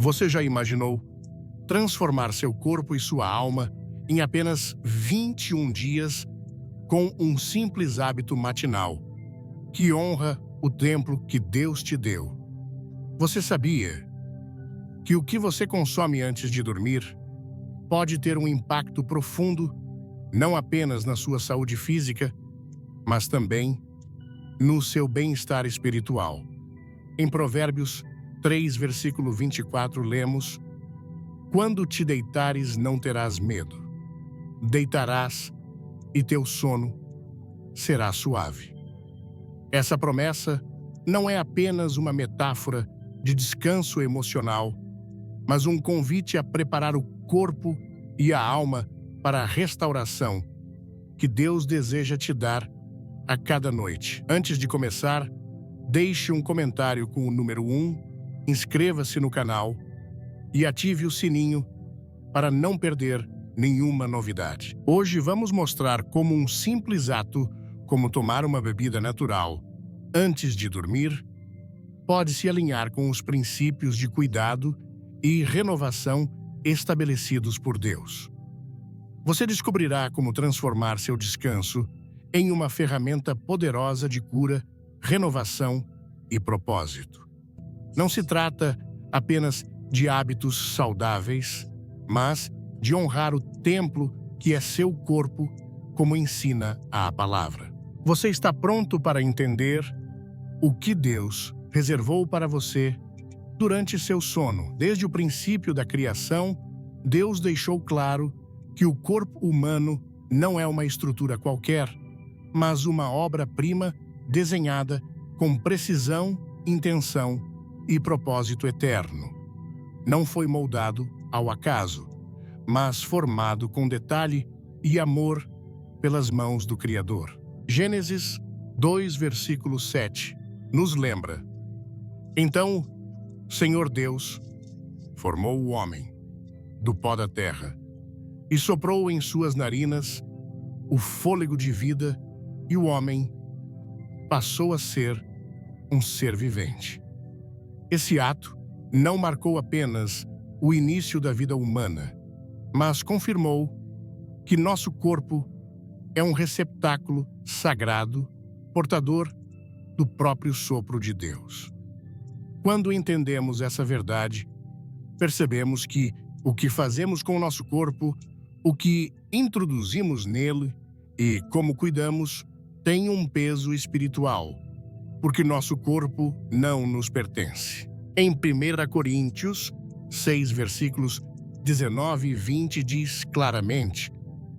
Você já imaginou transformar seu corpo e sua alma em apenas 21 dias com um simples hábito matinal que honra o templo que Deus te deu? Você sabia que o que você consome antes de dormir pode ter um impacto profundo não apenas na sua saúde física, mas também no seu bem-estar espiritual? Em Provérbios 3, versículo 24, lemos: "Quando te deitares, não terás medo. Deitarás e teu sono será suave." Essa promessa não é apenas uma metáfora de descanso emocional, mas um convite a preparar o corpo e a alma para a restauração que Deus deseja te dar a cada noite. Antes de começar, deixe um comentário com o número 1, inscreva-se no canal e ative o sininho para não perder nenhuma novidade. Hoje vamos mostrar como um simples ato, como tomar uma bebida natural antes de dormir, pode se alinhar com os princípios de cuidado e renovação estabelecidos por Deus. Você descobrirá como transformar seu descanso em uma ferramenta poderosa de cura, renovação e propósito. Não se trata apenas de hábitos saudáveis, mas de honrar o templo que é seu corpo, como ensina a palavra. Você está pronto para entender o que Deus reservou para você durante seu sono? Desde o princípio da criação, Deus deixou claro que o corpo humano não é uma estrutura qualquer, mas uma obra-prima desenhada com precisão, intenção e propósito eterno. Não foi moldado ao acaso, mas formado com detalhe e amor pelas mãos do Criador. Gênesis 2, versículo 7, nos lembra: "Então, Senhor Deus formou o homem do pó da terra e soprou em suas narinas o fôlego de vida, e o homem passou a ser um ser vivente." Esse ato não marcou apenas o início da vida humana, mas confirmou que nosso corpo é um receptáculo sagrado, portador do próprio sopro de Deus. Quando entendemos essa verdade, percebemos que o que fazemos com o nosso corpo, o que introduzimos nele e como cuidamos, tem um peso espiritual, porque nosso corpo não nos pertence. Em 1 Coríntios 6, versículos 19 e 20 diz claramente: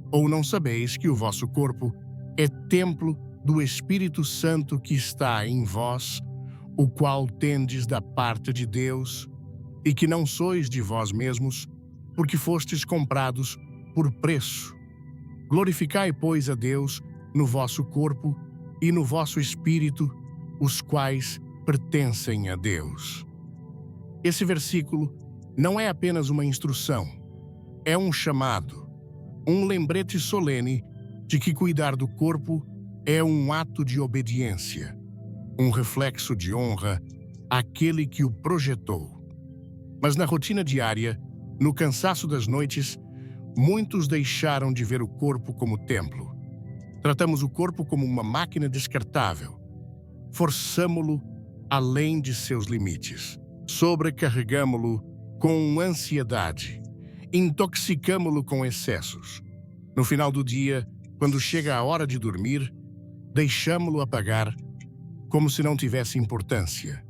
"Ou não sabeis que o vosso corpo é templo do Espírito Santo que está em vós, o qual tendes da parte de Deus, e que não sois de vós mesmos, porque fostes comprados por preço. Glorificai, pois, a Deus no vosso corpo e no vosso espírito, os quais pertencem a Deus." Esse versículo não é apenas uma instrução, é um chamado, um lembrete solene de que cuidar do corpo é um ato de obediência, um reflexo de honra àquele que o projetou. Mas na rotina diária, no cansaço das noites, muitos deixaram de ver o corpo como templo. Tratamos o corpo como uma máquina descartável. Forçamo-lo além de seus limites. Sobrecarregamo-lo com ansiedade. Intoxicamo-lo com excessos. No final do dia, quando chega a hora de dormir, deixamo-lo apagar como se não tivesse importância.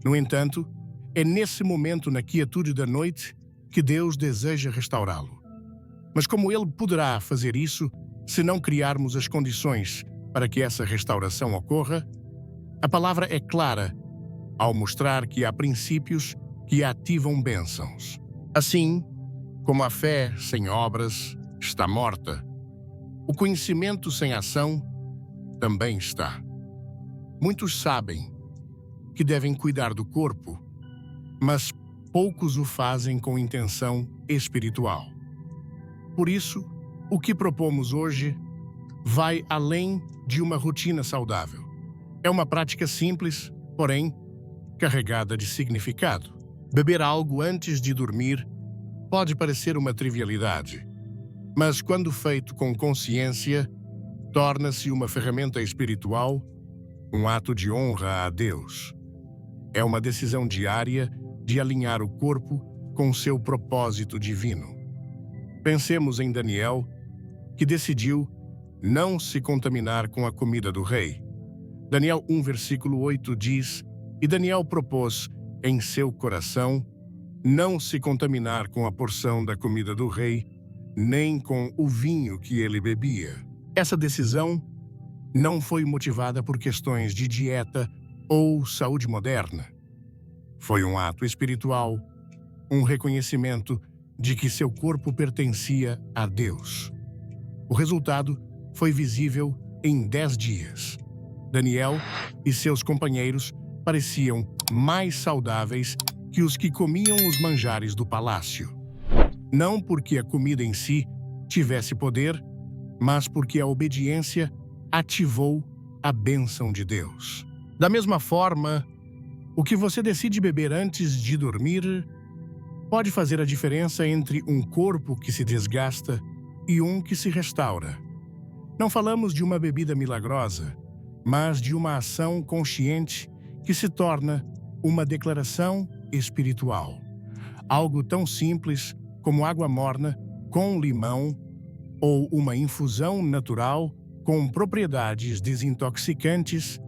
No entanto, é nesse momento, na quietude da noite, que Deus deseja restaurá-lo. Mas como Ele poderá fazer isso se não criarmos as condições para que essa restauração ocorra? A palavra é clara ao mostrar que há princípios que ativam bênçãos. Assim, como a fé sem obras está morta, o conhecimento sem ação também está. Muitos sabem que devem cuidar do corpo, mas poucos o fazem com intenção espiritual. Por isso, o que propomos hoje vai além de uma rotina saudável. É uma prática simples, porém carregada de significado. Beber algo antes de dormir pode parecer uma trivialidade, mas quando feito com consciência, torna-se uma ferramenta espiritual, um ato de honra a Deus. É uma decisão diária de alinhar o corpo com seu propósito divino. Pensemos em Daniel, que decidiu não se contaminar com a comida do rei. Daniel 1, versículo 8 diz: "E Daniel propôs em seu coração não se contaminar com a porção da comida do rei, nem com o vinho que ele bebia." Essa decisão não foi motivada por questões de dieta ou saúde moderna. Foi um ato espiritual, um reconhecimento de que seu corpo pertencia a Deus. O resultado foi visível em 10 dias. Daniel e seus companheiros pareciam mais saudáveis que os que comiam os manjares do palácio. Não porque a comida em si tivesse poder, mas porque a obediência ativou a bênção de Deus. Da mesma forma, o que você decide beber antes de dormir pode fazer a diferença entre um corpo que se desgasta e um que se restaura. Não falamos de uma bebida milagrosa, mas de uma ação consciente que se torna uma declaração espiritual. Algo tão simples como água morna com limão ou uma infusão natural com propriedades desintoxicantes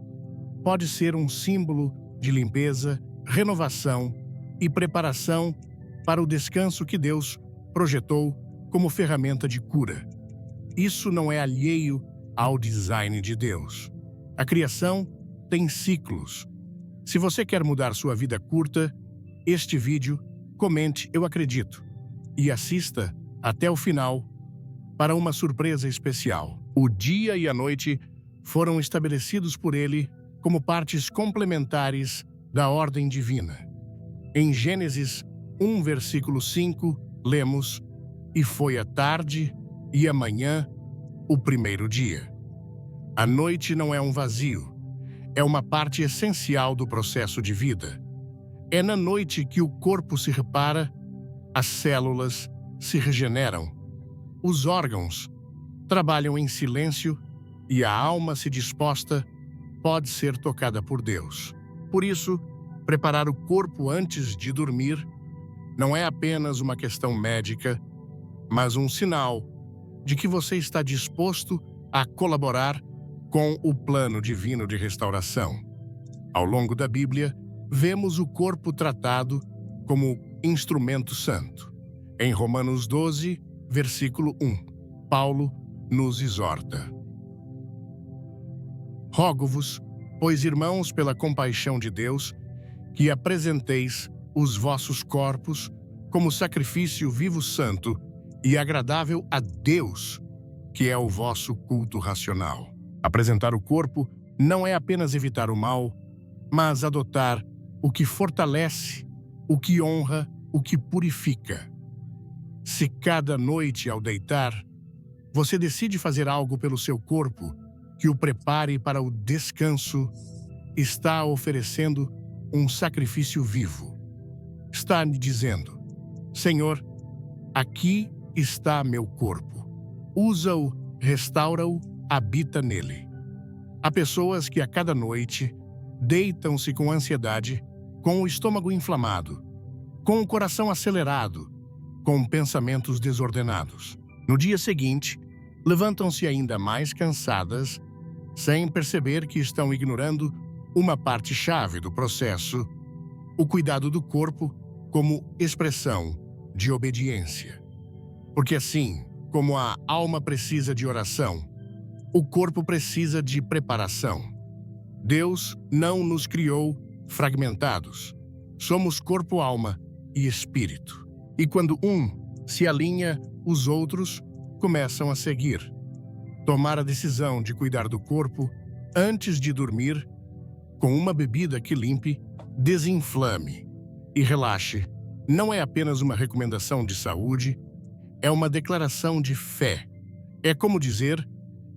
pode ser um símbolo de limpeza, renovação e preparação para o descanso que Deus projetou como ferramenta de cura. Isso não é alheio ao design de Deus. A criação tem ciclos. Se você quer mudar sua vida curta, este vídeo, comente "Eu acredito" e assista até o final para uma surpresa especial. O dia e a noite foram estabelecidos por ele como partes complementares da ordem divina. Em Gênesis 1, versículo 5, lemos: "E foi a tarde e a manhã o primeiro dia." A noite não é um vazio, é uma parte essencial do processo de vida. É na noite que o corpo se repara, as células se regeneram, os órgãos trabalham em silêncio e a alma se disposta pode ser tocada por Deus. Por isso, preparar o corpo antes de dormir não é apenas uma questão médica, mas um sinal de que você está disposto a colaborar com o plano divino de restauração. Ao longo da Bíblia, vemos o corpo tratado como instrumento santo. Em Romanos 12, versículo 1, Paulo nos exorta: "Rogo-vos, pois, irmãos, pela compaixão de Deus, que apresenteis os vossos corpos como sacrifício vivo, santo e agradável a Deus, que é o vosso culto racional." Apresentar o corpo não é apenas evitar o mal, mas adotar o que fortalece, o que honra, o que purifica. Se cada noite ao deitar, você decide fazer algo pelo seu corpo que o prepare para o descanso, está oferecendo um sacrifício vivo. Está me dizendo: "Senhor, aqui está meu corpo. Usa-o, restaura-o, habita nele." Há pessoas que a cada noite deitam-se com ansiedade, com o estômago inflamado, com o coração acelerado, com pensamentos desordenados. No dia seguinte, levantam-se ainda mais cansadas, sem perceber que estão ignorando uma parte chave do processo: o cuidado do corpo como expressão de obediência. Porque assim como a alma precisa de oração, o corpo precisa de preparação. Deus não nos criou fragmentados. Somos corpo, alma e espírito. E quando um se alinha, os outros começam a seguir. Tomar a decisão de cuidar do corpo antes de dormir, com uma bebida que limpe, desinflame e relaxe, não é apenas uma recomendação de saúde, é uma declaração de fé. É como dizer: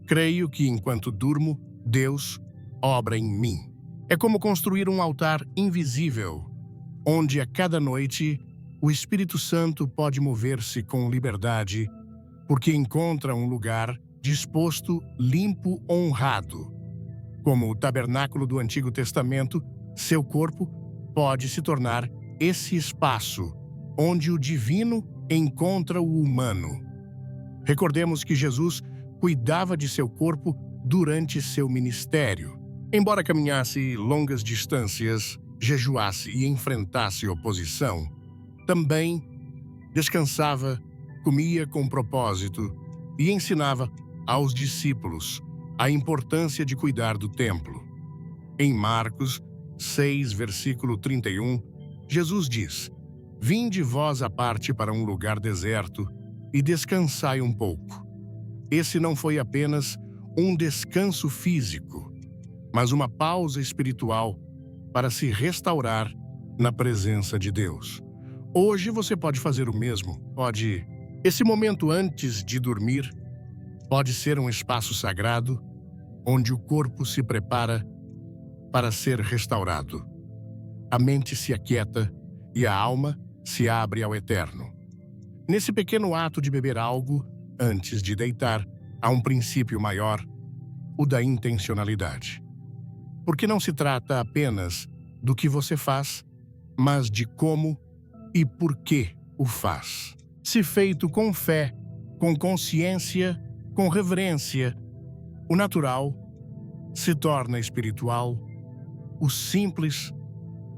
"Creio que enquanto durmo, Deus obra em mim." É como construir um altar invisível onde a cada noite o Espírito Santo pode mover-se com liberdade, porque encontra um lugar disposto, limpo, honrado. Como o tabernáculo do Antigo Testamento, seu corpo pode se tornar esse espaço onde o divino encontra o humano. Recordemos que Jesus cuidava de seu corpo durante seu ministério. Embora caminhasse longas distâncias, jejuasse e enfrentasse oposição, também descansava, comia com propósito e ensinava aos discípulos a importância de cuidar do templo. Em Marcos 6, versículo 31, Jesus diz: "Vinde vós à parte para um lugar deserto e descansai um pouco." Esse não foi apenas um descanso físico, mas uma pausa espiritual para se restaurar na presença de Deus. Hoje você pode fazer o mesmo. Esse momento antes de dormir pode ser um espaço sagrado onde o corpo se prepara para ser restaurado. A mente se aquieta e a alma se abre ao eterno. Nesse pequeno ato de beber algo antes de deitar, há um princípio maior, o da intencionalidade. Porque não se trata apenas do que você faz, mas de como e por que o faz. Se feito com fé, com consciência, com reverência, o natural se torna espiritual, o simples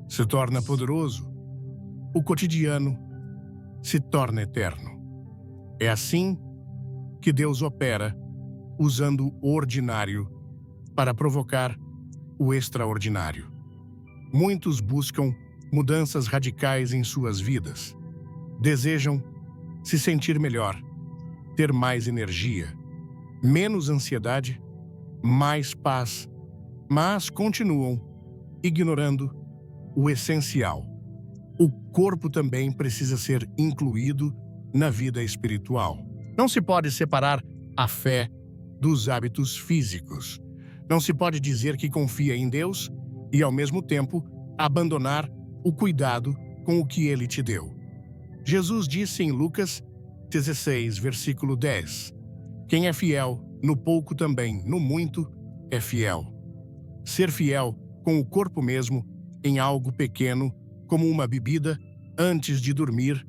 se torna poderoso, o cotidiano se torna eterno. É assim que Deus opera, usando o ordinário para provocar o extraordinário. Muitos buscam mudanças radicais em suas vidas. Desejam se sentir melhor, ter mais energia, menos ansiedade, mais paz, mas continuam ignorando o essencial. O corpo também precisa ser incluído na vida espiritual. Não se pode separar a fé dos hábitos físicos. Não se pode dizer que confia em Deus e, ao mesmo tempo, abandonar o cuidado com o que Ele te deu. Jesus disse em Lucas 16, versículo 10, "Quem é fiel no pouco também, no muito, é fiel." Ser fiel com o corpo mesmo, em algo pequeno, como uma bebida, antes de dormir,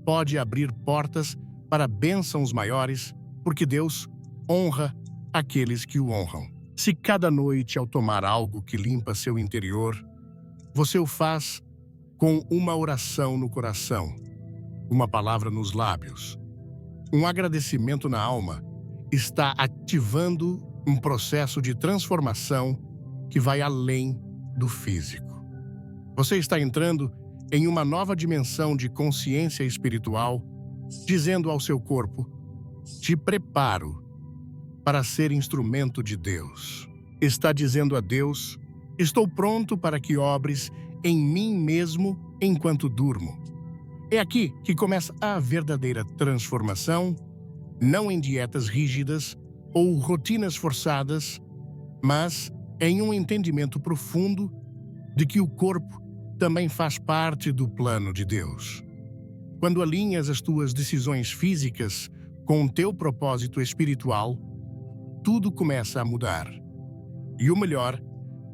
pode abrir portas para bênçãos maiores, porque Deus honra aqueles que o honram. Se cada noite, ao tomar algo que limpa seu interior, você o faz com uma oração no coração, uma palavra nos lábios, um agradecimento na alma, está ativando um processo de transformação que vai além do físico. Você está entrando em uma nova dimensão de consciência espiritual, dizendo ao seu corpo: "Te preparo para ser instrumento de Deus." Está dizendo a Deus: "Estou pronto para que obres em mim mesmo enquanto durmo." É aqui que começa a verdadeira transformação, não em dietas rígidas ou rotinas forçadas, mas em um entendimento profundo de que o corpo também faz parte do plano de Deus. Quando alinhas as tuas decisões físicas com o teu propósito espiritual, tudo começa a mudar. E o melhor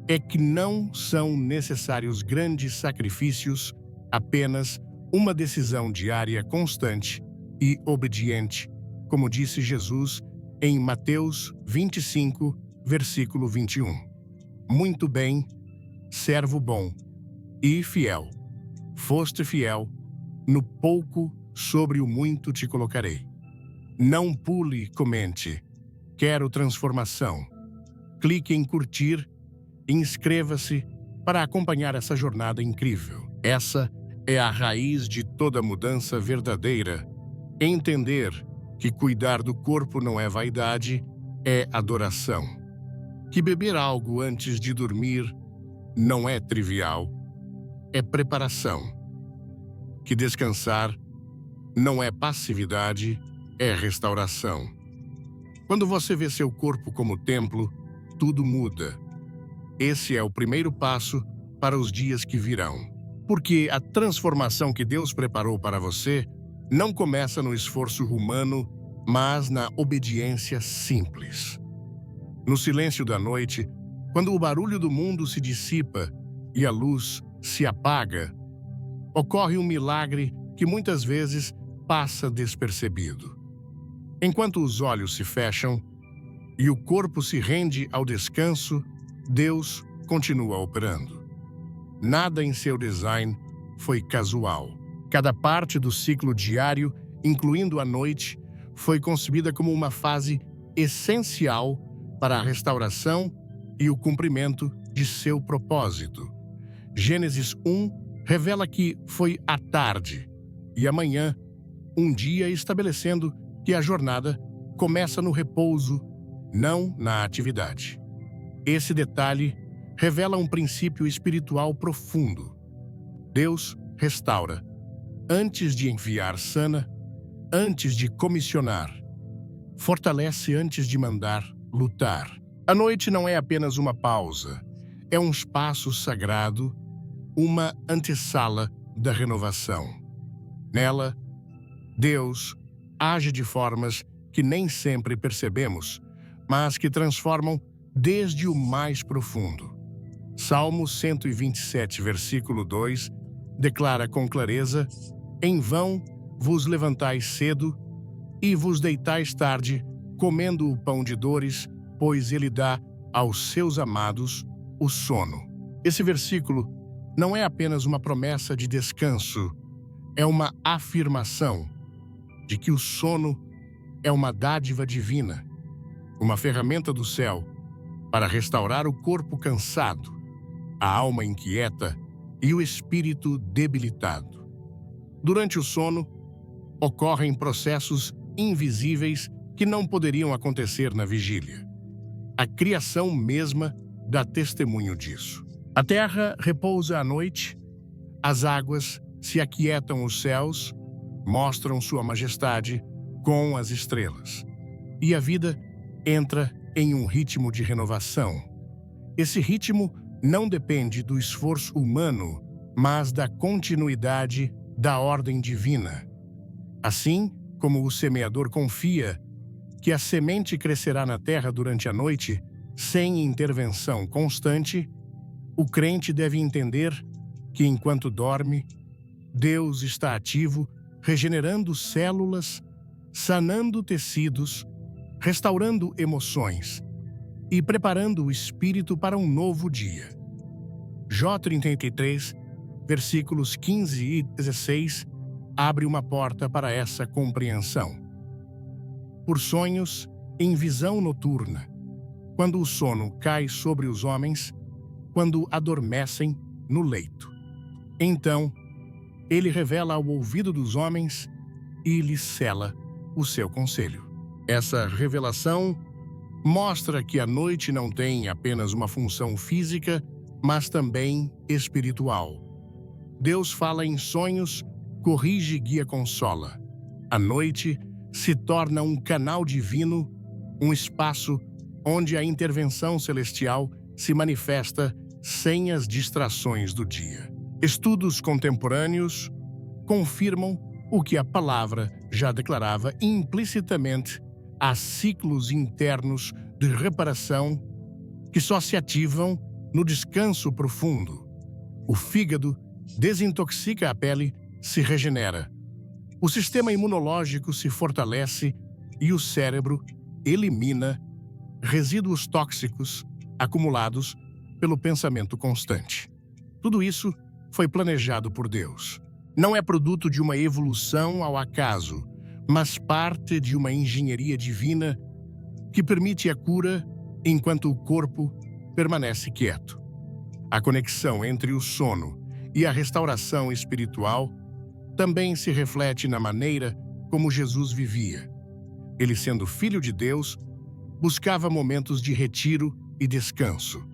é que não são necessários grandes sacrifícios, apenas uma decisão diária constante e obediente, como disse Jesus em Mateus 25, versículo 21. "Muito bem, servo bom e fiel. Foste fiel, no pouco sobre o muito te colocarei." Não pule, comente. Quero transformação. Clique em curtir e inscreva-se para acompanhar essa jornada incrível. Essa é a raiz de toda mudança verdadeira. Entender que cuidar do corpo não é vaidade, é adoração. Que beber algo antes de dormir não é trivial, é preparação. Que descansar não é passividade, é restauração. Quando você vê seu corpo como templo, tudo muda. Esse é o primeiro passo para os dias que virão. Porque a transformação que Deus preparou para você não começa no esforço humano, mas na obediência simples. No silêncio da noite, quando o barulho do mundo se dissipa e a luz se apaga, ocorre um milagre que muitas vezes passa despercebido. Enquanto os olhos se fecham e o corpo se rende ao descanso, Deus continua operando. Nada em seu design foi casual. Cada parte do ciclo diário, incluindo a noite, foi concebida como uma fase essencial para a restauração e o cumprimento de seu propósito. Gênesis 1 revela que foi à tarde e amanhã, um dia estabelecendo que a jornada começa no repouso, não na atividade. Esse detalhe revela um princípio espiritual profundo. Deus restaura antes de enviar sana, antes de comissionar. Fortalece antes de mandar lutar. A noite não é apenas uma pausa, é um espaço sagrado, uma antessala da renovação. Nela, Deus age de formas que nem sempre percebemos, mas que transformam desde o mais profundo. Salmo 127, versículo 2, declara com clareza: em vão vos levantais cedo e vos deitais tarde, comendo o pão de dores, pois ele dá aos seus amados o sono. Esse versículo não é apenas uma promessa de descanso, é uma afirmação de que o sono é uma dádiva divina, uma ferramenta do céu para restaurar o corpo cansado, a alma inquieta e o espírito debilitado. Durante o sono, ocorrem processos invisíveis que não poderiam acontecer na vigília. A criação mesma dá testemunho disso. A terra repousa à noite, as águas se aquietam os céus, mostram sua majestade com as estrelas. E a vida entra em um ritmo de renovação. Esse ritmo não depende do esforço humano, mas da continuidade da ordem divina. Assim como o semeador confia que a semente crescerá na terra durante a noite, sem intervenção constante, o crente deve entender que, enquanto dorme, Deus está ativo, regenerando células, sanando tecidos, restaurando emoções e preparando o espírito para um novo dia. Jó 33, versículos 15 e 16, abre uma porta para essa compreensão. Por sonhos, em visão noturna, quando o sono cai sobre os homens, quando adormecem no leito. Então, ele revela ao ouvido dos homens e lhes sela o seu conselho. Essa revelação mostra que a noite não tem apenas uma função física, mas também espiritual. Deus fala em sonhos, corrige, guia, consola. A noite se torna um canal divino, um espaço onde a intervenção celestial se manifesta sem as distrações do dia. Estudos contemporâneos confirmam o que a palavra já declarava implicitamente: há ciclos internos de reparação que só se ativam no descanso profundo. O fígado desintoxica a pele, se regenera. O sistema imunológico se fortalece e o cérebro elimina resíduos tóxicos acumulados pelo pensamento constante. Tudo isso foi planejado por Deus. Não é produto de uma evolução ao acaso, mas parte de uma engenharia divina que permite a cura enquanto o corpo permanece quieto. A conexão entre o sono e a restauração espiritual também se reflete na maneira como Jesus vivia. Ele, sendo filho de Deus, buscava momentos de retiro e descanso.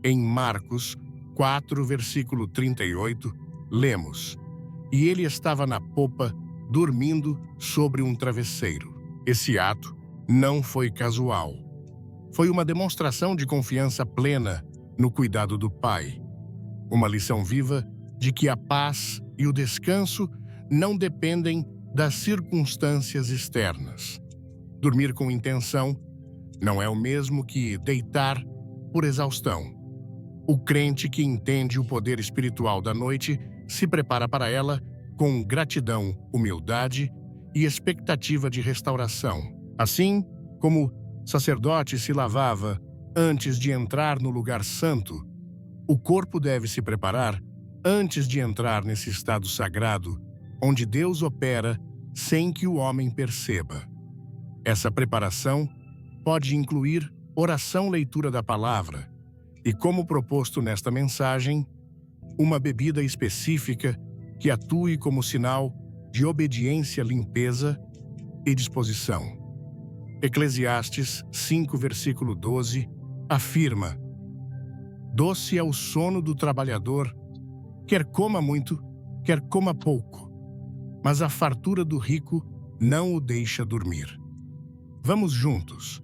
Em Marcos 4, versículo 38, lemos: e ele estava na popa, dormindo sobre um travesseiro. Esse ato não foi casual. Foi uma demonstração de confiança plena no cuidado do Pai. Uma lição viva de que a paz e o descanso não dependem das circunstâncias externas. Dormir com intenção não é o mesmo que deitar por exaustão. O crente que entende o poder espiritual da noite se prepara para ela com gratidão, humildade e expectativa de restauração. Assim como o sacerdote se lavava antes de entrar no lugar santo, o corpo deve se preparar antes de entrar nesse estado sagrado, onde Deus opera sem que o homem perceba. Essa preparação pode incluir oração, leitura da palavra e, como proposto nesta mensagem, uma bebida específica que atue como sinal de obediência, limpeza e disposição. Eclesiastes 5, versículo 12, afirma: doce é o sono do trabalhador, quer coma muito, quer coma pouco, mas a fartura do rico não o deixa dormir. Vamos juntos.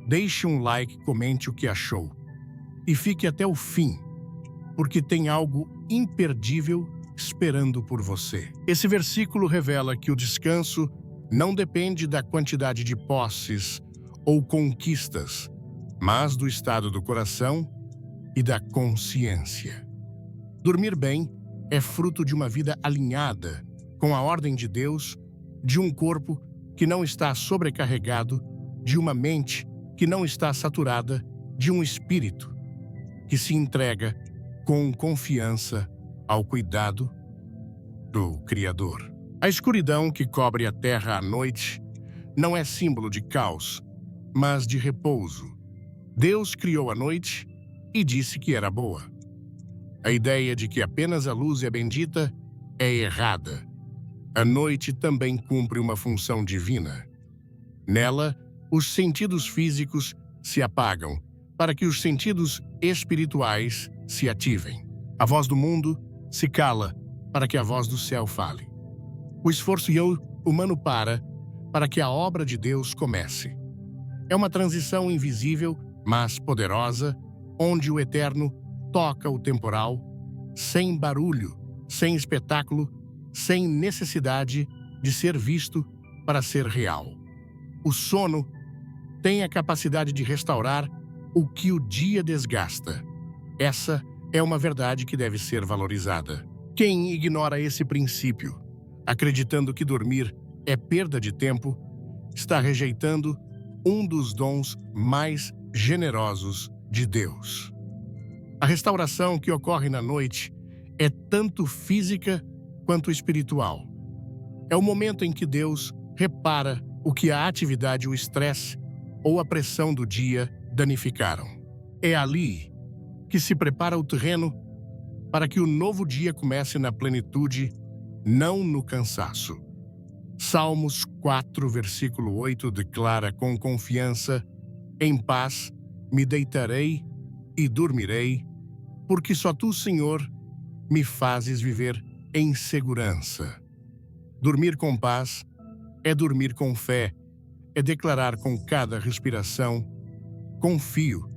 Deixe um like, comente o que achou e fique até o fim, porque tem algo imperdível esperando por você. Esse versículo revela que o descanso não depende da quantidade de posses ou conquistas, mas do estado do coração e da consciência. Dormir bem é fruto de uma vida alinhada com a ordem de Deus, de um corpo que não está sobrecarregado, de uma mente que não está saturada, de um espírito que se entrega com confiança ao cuidado do Criador. A escuridão que cobre a terra à noite não é símbolo de caos, mas de repouso. Deus criou a noite e disse que era boa. A ideia de que apenas a luz é bendita é errada. A noite também cumpre uma função divina. Nela, os sentidos físicos se apagam para que os sentidos espirituais se ativem. A voz do mundo se cala para que a voz do céu fale. O esforço humano para que a obra de Deus comece. É uma transição invisível, mas poderosa, onde o eterno toca o temporal, sem barulho, sem espetáculo, sem necessidade de ser visto para ser real. O sono tem a capacidade de restaurar o que o dia desgasta. Essa é uma verdade que deve ser valorizada. Quem ignora esse princípio, acreditando que dormir é perda de tempo, está rejeitando um dos dons mais generosos de Deus. A restauração que ocorre na noite é tanto física quanto espiritual. É o momento em que Deus repara o que a atividade, o estresse ou a pressão do dia danificaram. É ali que se prepara o terreno para que o novo dia comece na plenitude, não no cansaço. Salmos 4, versículo 8 declara com confiança: em paz me deitarei e dormirei, porque só tu, Senhor, me fazes viver em segurança. Dormir com paz é dormir com fé, é declarar com cada respiração: confio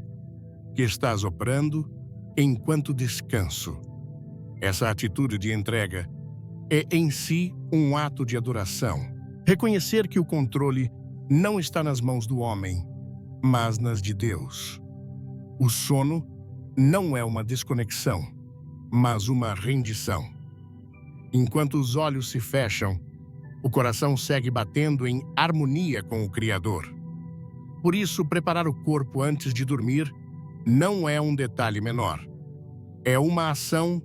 que estás operando enquanto descanso. Essa atitude de entrega é em si um ato de adoração. Reconhecer que o controle não está nas mãos do homem, mas nas de Deus. O sono não é uma desconexão, mas uma rendição. Enquanto os olhos se fecham, o coração segue batendo em harmonia com o Criador. Por isso, preparar o corpo antes de dormir não é um detalhe menor. É uma ação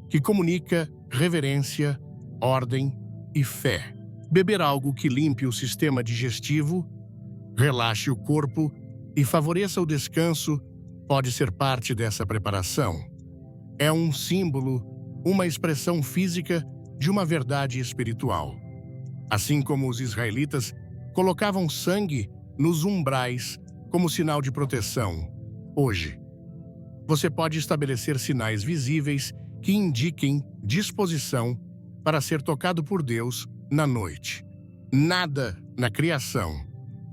que comunica reverência, ordem e fé. Beber algo que limpe o sistema digestivo, relaxe o corpo e favoreça o descanso pode ser parte dessa preparação. É um símbolo, uma expressão física de uma verdade espiritual. Assim como os israelitas colocavam sangue nos umbrais como sinal de proteção, hoje, você pode estabelecer sinais visíveis que indiquem disposição para ser tocado por Deus na noite. Nada na criação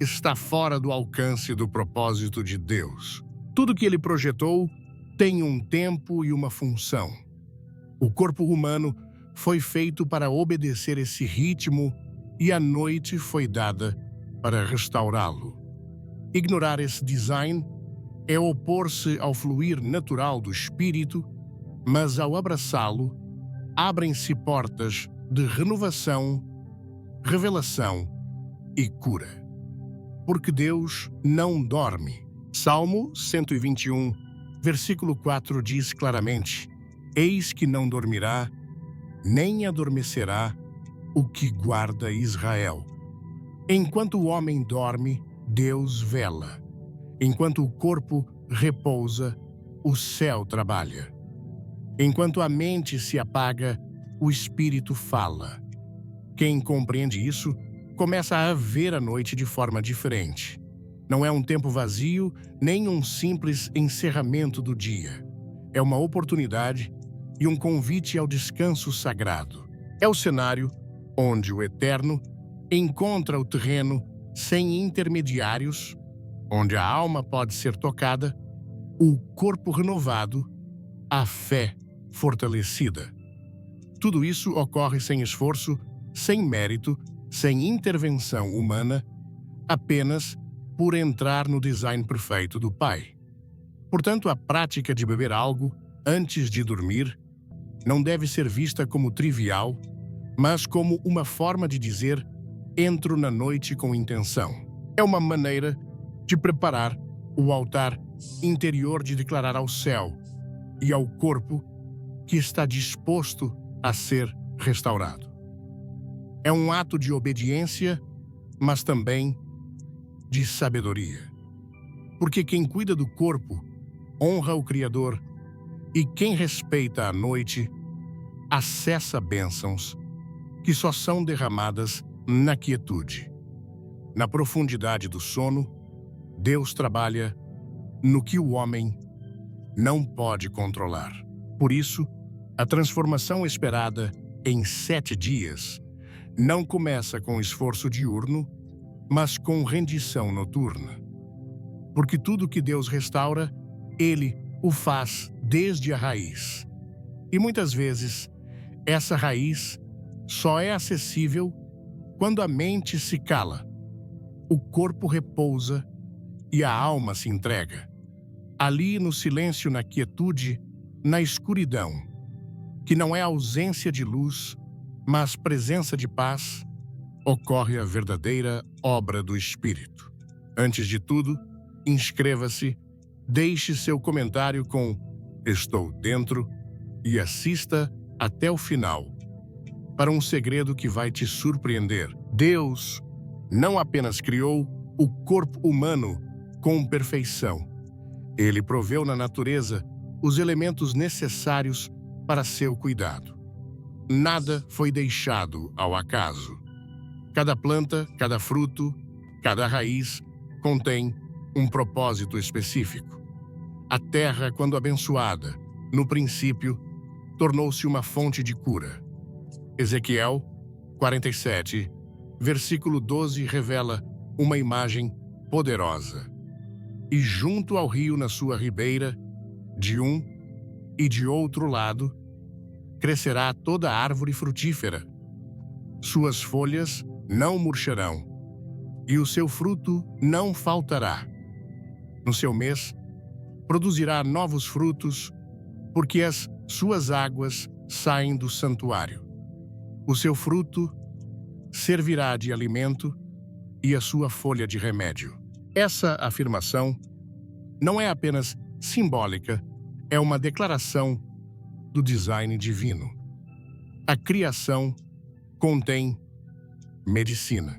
está fora do alcance do propósito de Deus. Tudo que Ele projetou tem um tempo e uma função. O corpo humano foi feito para obedecer esse ritmo e a noite foi dada para restaurá-lo. Ignorar esse design é opor-se ao fluir natural do espírito, mas ao abraçá-lo, abrem-se portas de renovação, revelação e cura. Porque Deus não dorme. Salmo 121, versículo 4 diz claramente: Eis que não dormirá, nem adormecerá o que guarda Israel. Enquanto o homem dorme, Deus vela. Enquanto o corpo repousa, o céu trabalha. Enquanto a mente se apaga, o espírito fala. Quem compreende isso, começa a ver a noite de forma diferente. Não é um tempo vazio, nem um simples encerramento do dia. É uma oportunidade e um convite ao descanso sagrado. É o cenário onde o Eterno encontra o terreno sem intermediários, onde a alma pode ser tocada, o corpo renovado, a fé fortalecida. Tudo isso ocorre sem esforço, sem mérito, sem intervenção humana, apenas por entrar no design perfeito do Pai. Portanto, a prática de beber algo antes de dormir não deve ser vista como trivial, mas como uma forma de dizer: entro na noite com intenção. É uma maneira de preparar o altar interior, de declarar ao céu e ao corpo que está disposto a ser restaurado. É um ato de obediência, mas também de sabedoria. Porque quem cuida do corpo honra o Criador, e quem respeita a noite acessa bênçãos que só são derramadas na quietude. Na profundidade do sono, Deus trabalha no que o homem não pode controlar. Por isso, a transformação esperada em 7 dias não começa com esforço diurno, mas com rendição noturna. Porque tudo que Deus restaura, Ele o faz desde a raiz. E muitas vezes, essa raiz só é acessível quando a mente se cala, o corpo repousa e a alma se entrega. Ali, no silêncio, na quietude, na escuridão, que não é ausência de luz, mas presença de paz, ocorre a verdadeira obra do Espírito. Antes de tudo, inscreva-se, deixe seu comentário com "Estou dentro" e assista até o final para um segredo que vai te surpreender. Deus não apenas criou o corpo humano com perfeição. Ele proveu na natureza os elementos necessários para seu cuidado. Nada foi deixado ao acaso. Cada planta, cada fruto, cada raiz contém um propósito específico. A terra, quando abençoada, no princípio, tornou-se uma fonte de cura. Ezequiel 47, versículo 12 revela uma imagem poderosa. E junto ao rio, na sua ribeira, de um e de outro lado, crescerá toda árvore frutífera. Suas folhas não murcharão, e o seu fruto não faltará. No seu mês, produzirá novos frutos, porque as suas águas saem do santuário. O seu fruto servirá de alimento e a sua folha de remédio. Essa afirmação não é apenas simbólica, é uma declaração do design divino. A criação contém medicina.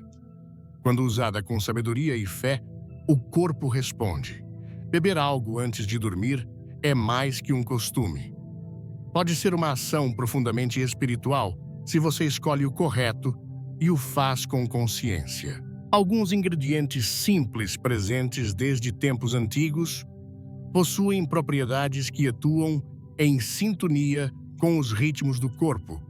Quando usada com sabedoria e fé, o corpo responde. Beber algo antes de dormir é mais que um costume. Pode ser uma ação profundamente espiritual se você escolhe o correto e o faz com consciência. Alguns ingredientes simples presentes desde tempos antigos possuem propriedades que atuam em sintonia com os ritmos do corpo.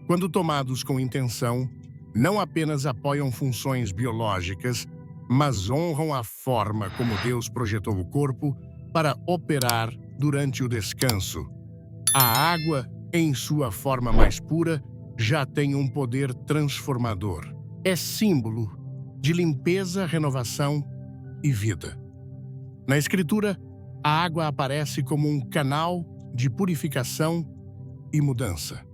Quando tomados com intenção, não apenas apoiam funções biológicas, mas honram a forma como Deus projetou o corpo para operar durante o descanso. A água em sua forma mais pura, já tem um poder transformador. É símbolo de limpeza, renovação e vida. Na Escritura, a água aparece como um canal de purificação e mudança.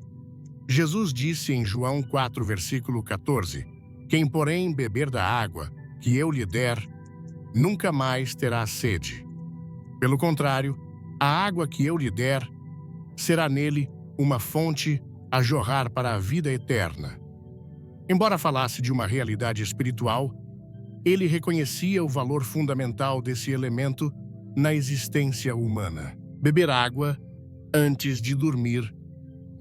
Jesus disse em João 4, versículo 14: "Quem, porém, beber da água que eu lhe der, nunca mais terá sede. Pelo contrário, a água que eu lhe der será nele uma fonte a jorrar para a vida eterna." Embora falasse de uma realidade espiritual, ele reconhecia o valor fundamental desse elemento na existência humana. Beber água antes de dormir,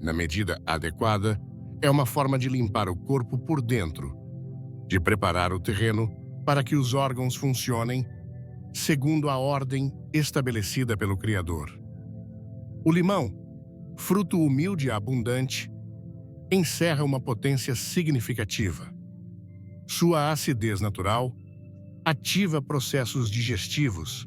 na medida adequada, é uma forma de limpar o corpo por dentro, de preparar o terreno para que os órgãos funcionem segundo a ordem estabelecida pelo Criador. O limão, fruto humilde e abundante, encerra uma potência significativa. Sua acidez natural ativa processos digestivos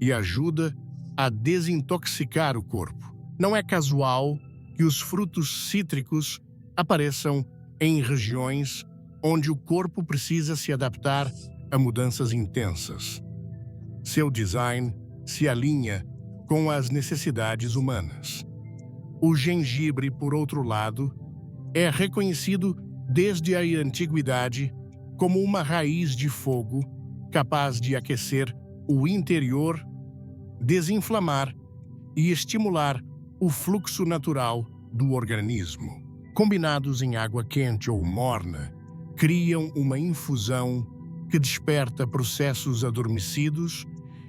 e ajuda a desintoxicar o corpo. Não é casual que os frutos cítricos apareçam em regiões onde o corpo precisa se adaptar a mudanças intensas. Seu design se alinha com as necessidades humanas. O gengibre, por outro lado, é reconhecido desde a antiguidade como uma raiz de fogo capaz de aquecer o interior, desinflamar e estimular o fluxo natural do organismo. Combinados em água quente ou morna, criam uma infusão que desperta processos adormecidos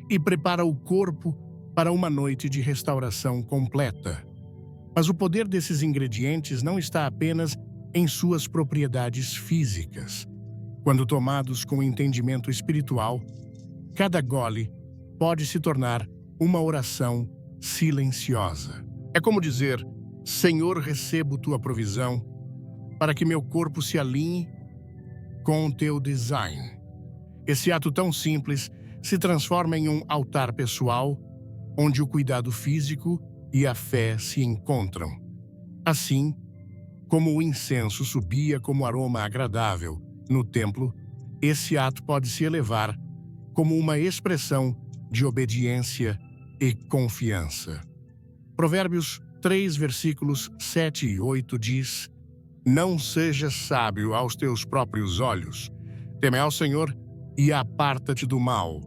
e prepara o corpo para uma noite de restauração completa. Mas o poder desses ingredientes não está apenas em suas propriedades físicas. Quando tomados com entendimento espiritual, cada gole pode se tornar uma oração silenciosa. É como dizer: "Senhor, recebo tua provisão para que meu corpo se alinhe com o teu design." Esse ato tão simples se transforma em um altar pessoal, onde o cuidado físico e a fé se encontram. Assim, como o incenso subia como aroma agradável no templo, esse ato pode se elevar como uma expressão de obediência e confiança. Provérbios 3, versículos 7 e 8 diz: "Não sejas sábio aos teus próprios olhos. Teme ao Senhor e aparta-te do mal.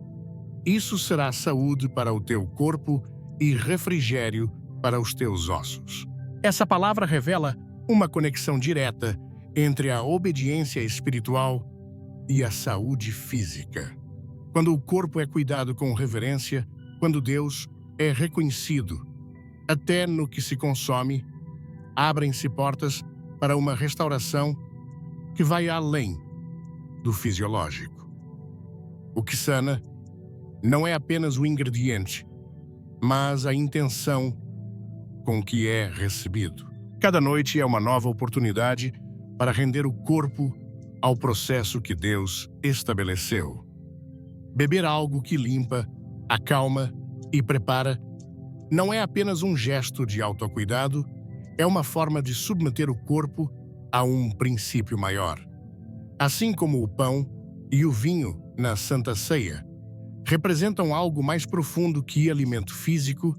Isso será saúde para o teu corpo e refrigério para os teus ossos." Essa palavra revela uma conexão direta entre a obediência espiritual e a saúde física. Quando o corpo é cuidado com reverência, quando Deus é reconhecido, até no que se consome, abrem-se portas para uma restauração que vai além do fisiológico. O que sana não é apenas o ingrediente, mas a intenção com que é recebido. Cada noite é uma nova oportunidade para render o corpo ao processo que Deus estabeleceu. Beber algo que limpa, acalma e prepara não é apenas um gesto de autocuidado, é uma forma de submeter o corpo a um princípio maior. Assim como o pão e o vinho na Santa Ceia representam algo mais profundo que alimento físico,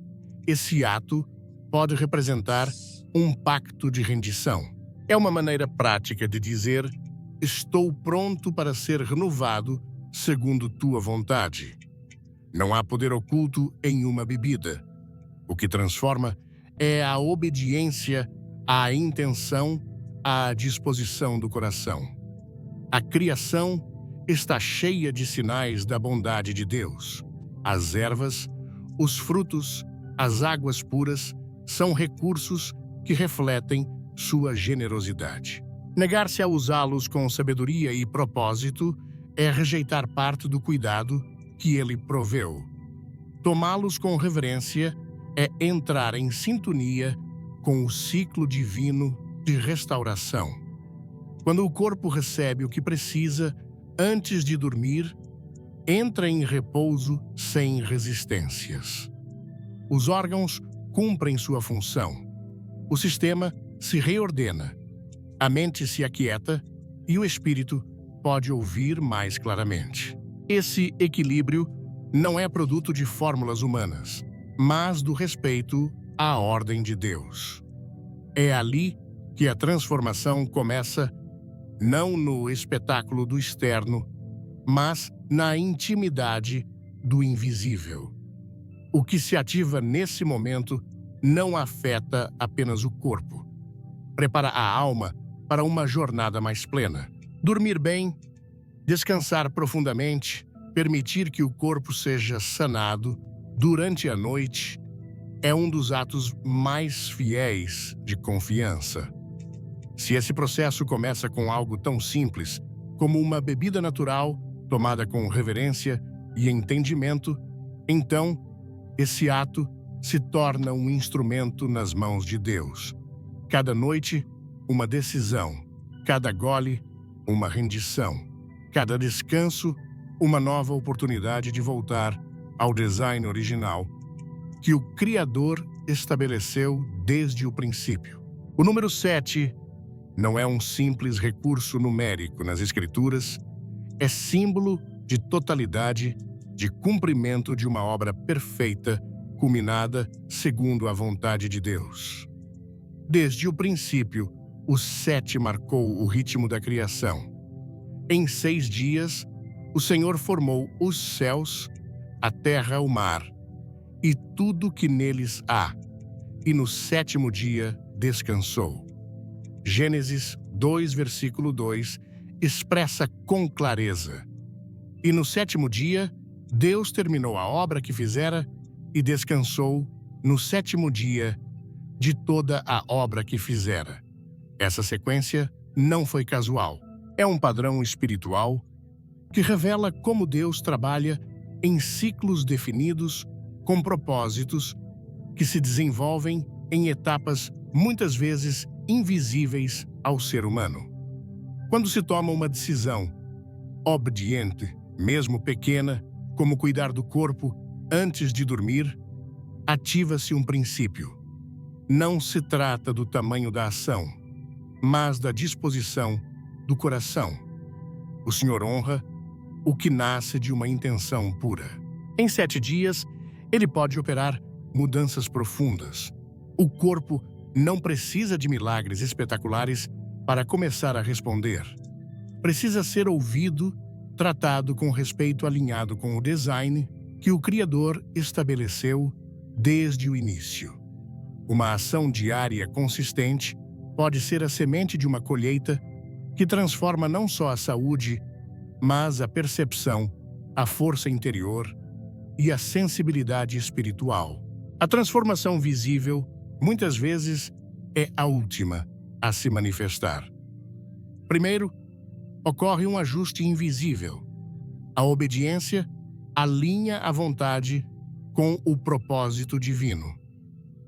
esse ato pode representar um pacto de rendição. É uma maneira prática de dizer: "Estou pronto para ser renovado segundo tua vontade." Não há poder oculto em uma bebida. O que transforma é a obediência à intenção, à disposição do coração. A criação está cheia de sinais da bondade de Deus. As ervas, os frutos, as águas puras são recursos que refletem sua generosidade. Negar-se a usá-los com sabedoria e propósito é rejeitar parte do cuidado que ele proveu. Tomá-los com reverência é entrar em sintonia com o ciclo divino de restauração. Quando o corpo recebe o que precisa antes de dormir, entra em repouso sem resistências. Os órgãos cumprem sua função. o sistema se reordena, a mente se aquieta e o espírito pode ouvir mais claramente. Esse equilíbrio não é produto de fórmulas humanas, mas do respeito à ordem de Deus. É ali que a transformação começa, não no espetáculo do externo, mas na intimidade do invisível. O que se ativa nesse momento não afeta apenas o corpo. Prepara a alma para uma jornada mais plena. Dormir bem, descansar profundamente, permitir que o corpo seja sanado durante a noite é um dos atos mais fiéis de confiança. Se esse processo começa com algo tão simples como uma bebida natural tomada com reverência e entendimento, então esse ato se torna um instrumento nas mãos de Deus. Cada noite, uma decisão. Cada gole, uma rendição. Cada descanso, uma nova oportunidade de voltar ao design original que o Criador estabeleceu desde o princípio. O número 7 não é um simples recurso numérico nas Escrituras, é símbolo de totalidade, de cumprimento de uma obra perfeita, culminada segundo a vontade de Deus. Desde o princípio, o 7 marcou o ritmo da criação. Em 6 dias, o Senhor formou os céus, a terra, o mar, e tudo que neles há, e no 7º dia descansou. Gênesis 2, versículo 2, expressa com clareza: e no 7º dia, Deus terminou a obra que fizera e descansou no 7º dia de toda a obra que fizera. Essa sequência não foi casual. É um padrão espiritual que revela como Deus trabalha em ciclos definidos, com propósitos que se desenvolvem em etapas muitas vezes invisíveis ao ser humano. Quando se toma uma decisão obediente, mesmo pequena, como cuidar do corpo antes de dormir, ativa-se um princípio. Não se trata do tamanho da ação, mas da disposição do coração. O Senhor honra o que nasce de uma intenção pura. Em 7 dias, Ele pode operar mudanças profundas. O corpo não precisa de milagres espetaculares para começar a responder. Precisa ser ouvido, tratado com respeito alinhado com o design que o Criador estabeleceu desde o início. Uma ação diária consistente pode ser a semente de uma colheita que transforma não só a saúde, mas a percepção, a força interior e a sensibilidade espiritual. A transformação visível, muitas vezes, é a última a se manifestar. Primeiro, ocorre um ajuste invisível. A obediência alinha a vontade com o propósito divino.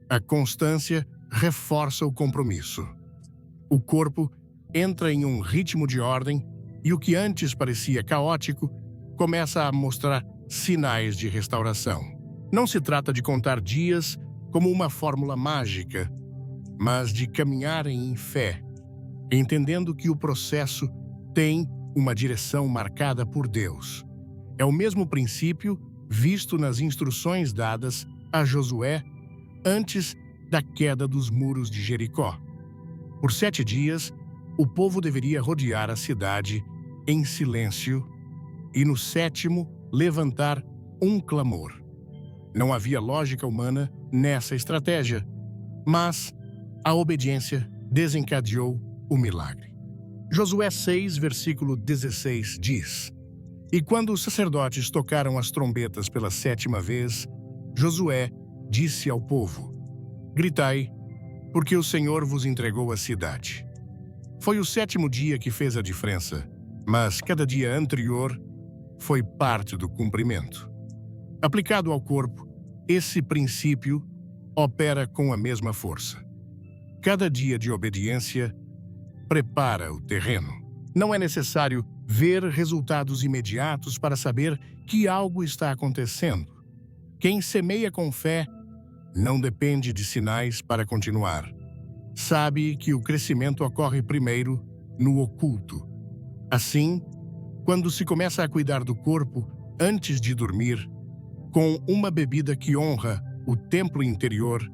A constância reforça o compromisso. O corpo entra em um ritmo de ordem e o que antes parecia caótico começa a mostrar sinais de restauração. Não se trata de contar dias como uma fórmula mágica, mas de caminhar em fé, entendendo que o processo tem uma direção marcada por Deus. É o mesmo princípio visto nas instruções dadas a Josué antes da queda dos muros de Jericó. Por 7 dias, o povo deveria rodear a cidade em silêncio e, no 7º, levantar um clamor. Não havia lógica humana nessa estratégia, mas a obediência desencadeou o milagre. Josué 6, versículo 16 diz: E quando os sacerdotes tocaram as trombetas pela 7ª vez, Josué disse ao povo: Gritai, porque o Senhor vos entregou a cidade. Foi o 7º dia que fez a diferença, mas cada dia anterior foi parte do cumprimento. Aplicado ao corpo, esse princípio opera com a mesma força. Cada dia de obediência prepara o terreno. Não é necessário ver resultados imediatos para saber que algo está acontecendo. Quem semeia com fé não depende de sinais para continuar. sabe que o crescimento ocorre primeiro no oculto. Assim, quando se começa a cuidar do corpo antes de dormir, com uma bebida que honra o templo interior,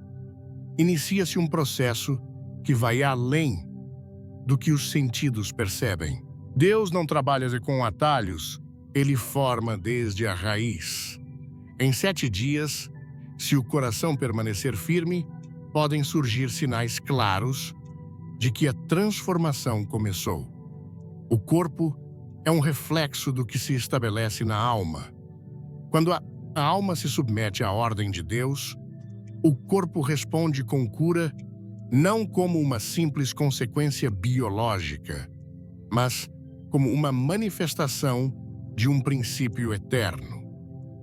inicia-se um processo que vai além do que os sentidos percebem. Deus não trabalha com atalhos, ele forma desde a raiz. Em 7 dias, se o coração permanecer firme, podem surgir sinais claros de que a transformação começou. O corpo é um reflexo do que se estabelece na alma. Quando a alma se submete à ordem de Deus, o corpo responde com cura, não como uma simples consequência biológica, mas como uma manifestação de um princípio eterno.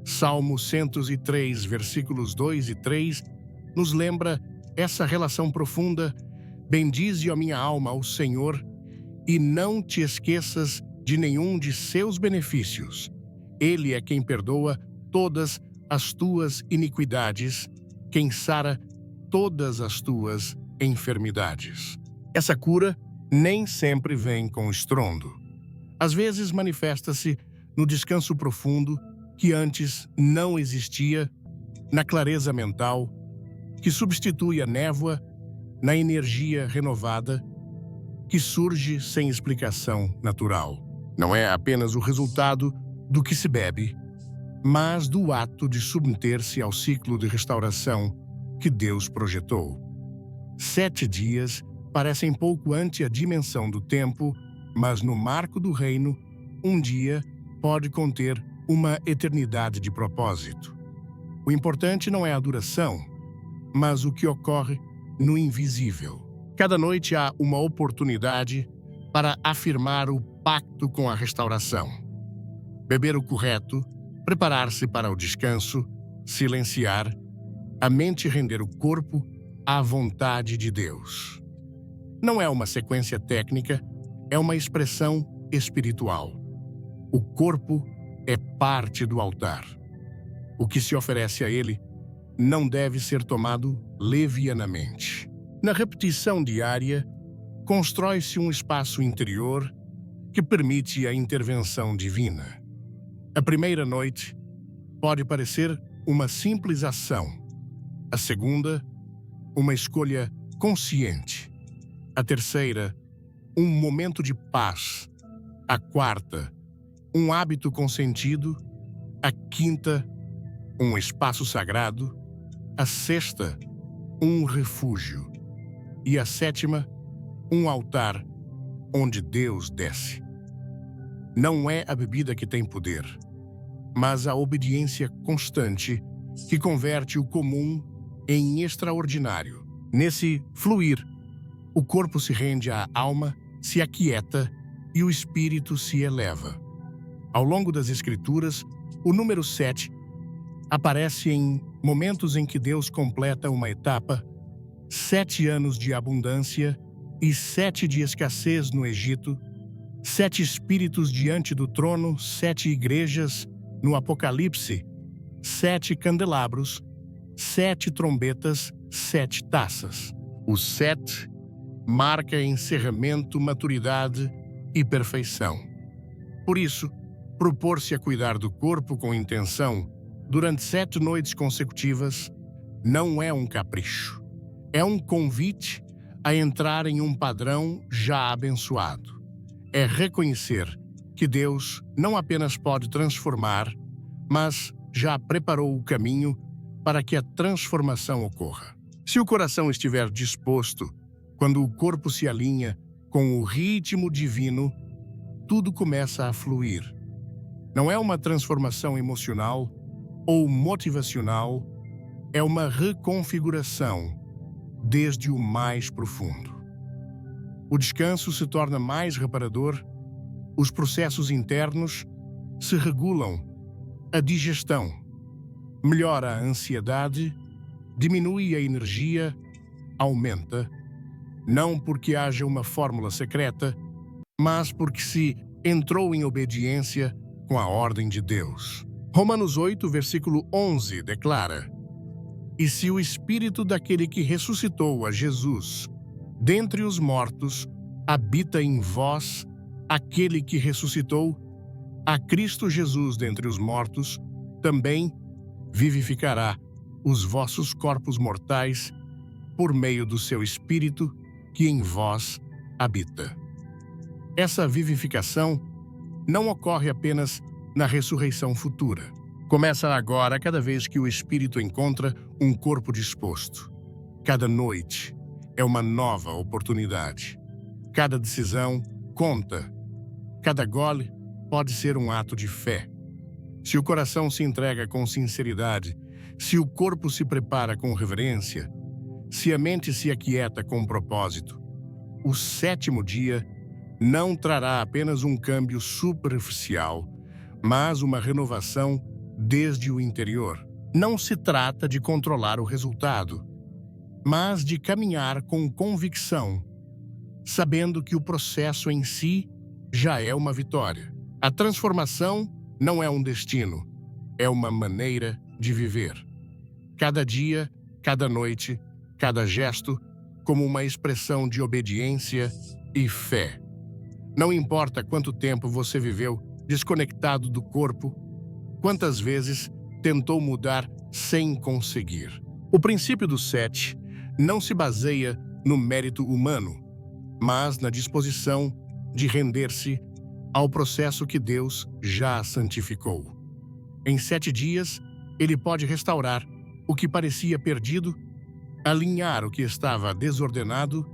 Salmo 103, versículos 2 e 3, nos lembra essa relação profunda. Bendize a minha alma ao Senhor e não te esqueças de nenhum de seus benefícios. Ele é quem perdoa todas as tuas iniquidades, quem sara todas as tuas enfermidades. Essa cura nem sempre vem com estrondo. Às vezes manifesta-se no descanso profundo que antes não existia, na clareza mental, que substitui a névoa, na energia renovada, que surge sem explicação natural. Não é apenas o resultado do que se bebe, mas do ato de submeter-se ao ciclo de restauração que Deus projetou. 7 dias parecem pouco ante a dimensão do tempo, mas no marco do reino, um dia pode conter uma eternidade de propósito. O importante não é a duração, mas o que ocorre no invisível. Cada noite há uma oportunidade para afirmar o pacto com a restauração. Beber o correto, preparar-se para o descanso, silenciar, a mente render o corpo à vontade de Deus. Não é uma sequência técnica, é uma expressão espiritual. O corpo é parte do altar. O que se oferece a ele não deve ser tomado levianamente. Na repetição diária, constrói-se um espaço interior que permite a intervenção divina. A primeira noite pode parecer uma simples ação. A segunda, uma escolha consciente. A terceira, um momento de paz. A quarta, um hábito consentido. A quinta, um espaço sagrado. A sexta, um refúgio. E a sétima, um altar onde Deus desce. Não é a bebida que tem poder, mas a obediência constante que converte o comum em extraordinário. Nesse fluir, o corpo se rende à alma, se aquieta e o espírito se eleva. Ao longo das Escrituras, o número 7 aparece em momentos em que Deus completa uma etapa, 7 anos de abundância e 7 de escassez no Egito, 7 espíritos diante do trono, 7 igrejas no Apocalipse, 7 candelabros, 7 trombetas, 7 taças. O 7 marca encerramento, maturidade e perfeição. Por isso, propor-se a cuidar do corpo com intenção durante 7 noites consecutivas não é um capricho. É um convite a entrar em um padrão já abençoado. É reconhecer que Deus não apenas pode transformar, mas já preparou o caminho para que a transformação ocorra. Se o coração estiver disposto, quando o corpo se alinha com o ritmo divino, tudo começa a fluir. Não é uma transformação emocional ou motivacional, é uma reconfiguração desde o mais profundo. O descanso se torna mais reparador, os processos internos se regulam, a digestão melhora a ansiedade, diminui a energia, aumenta, não porque haja uma fórmula secreta, mas porque se entrou em obediência com a ordem de Deus. Romanos 8, versículo 11 declara: E se o Espírito daquele que ressuscitou a Jesus dentre os mortos, habita em vós aquele que ressuscitou a Cristo Jesus dentre os mortos, também vivificará os vossos corpos mortais por meio do seu Espírito que em vós habita. Essa vivificação não ocorre apenas na ressurreição futura. Começa agora cada vez que o Espírito encontra um corpo disposto. Cada noite é uma nova oportunidade. Cada decisão conta. Cada gole pode ser um ato de fé. Se o coração se entrega com sinceridade, se o corpo se prepara com reverência, se a mente se aquieta com propósito, o sétimo dia não trará apenas um câmbio superficial, mas uma renovação desde o interior. Não se trata de controlar o resultado, mas de caminhar com convicção, sabendo que o processo em si já é uma vitória. A transformação não é um destino, é uma maneira de viver. Cada dia, cada noite, cada gesto, como uma expressão de obediência e fé. Não importa quanto tempo você viveu desconectado do corpo, quantas vezes tentou mudar sem conseguir. O princípio do 7 não se baseia no mérito humano, mas na disposição de render-se ao processo que Deus já santificou. Em 7 dias, Ele pode restaurar o que parecia perdido, alinhar o que estava desordenado,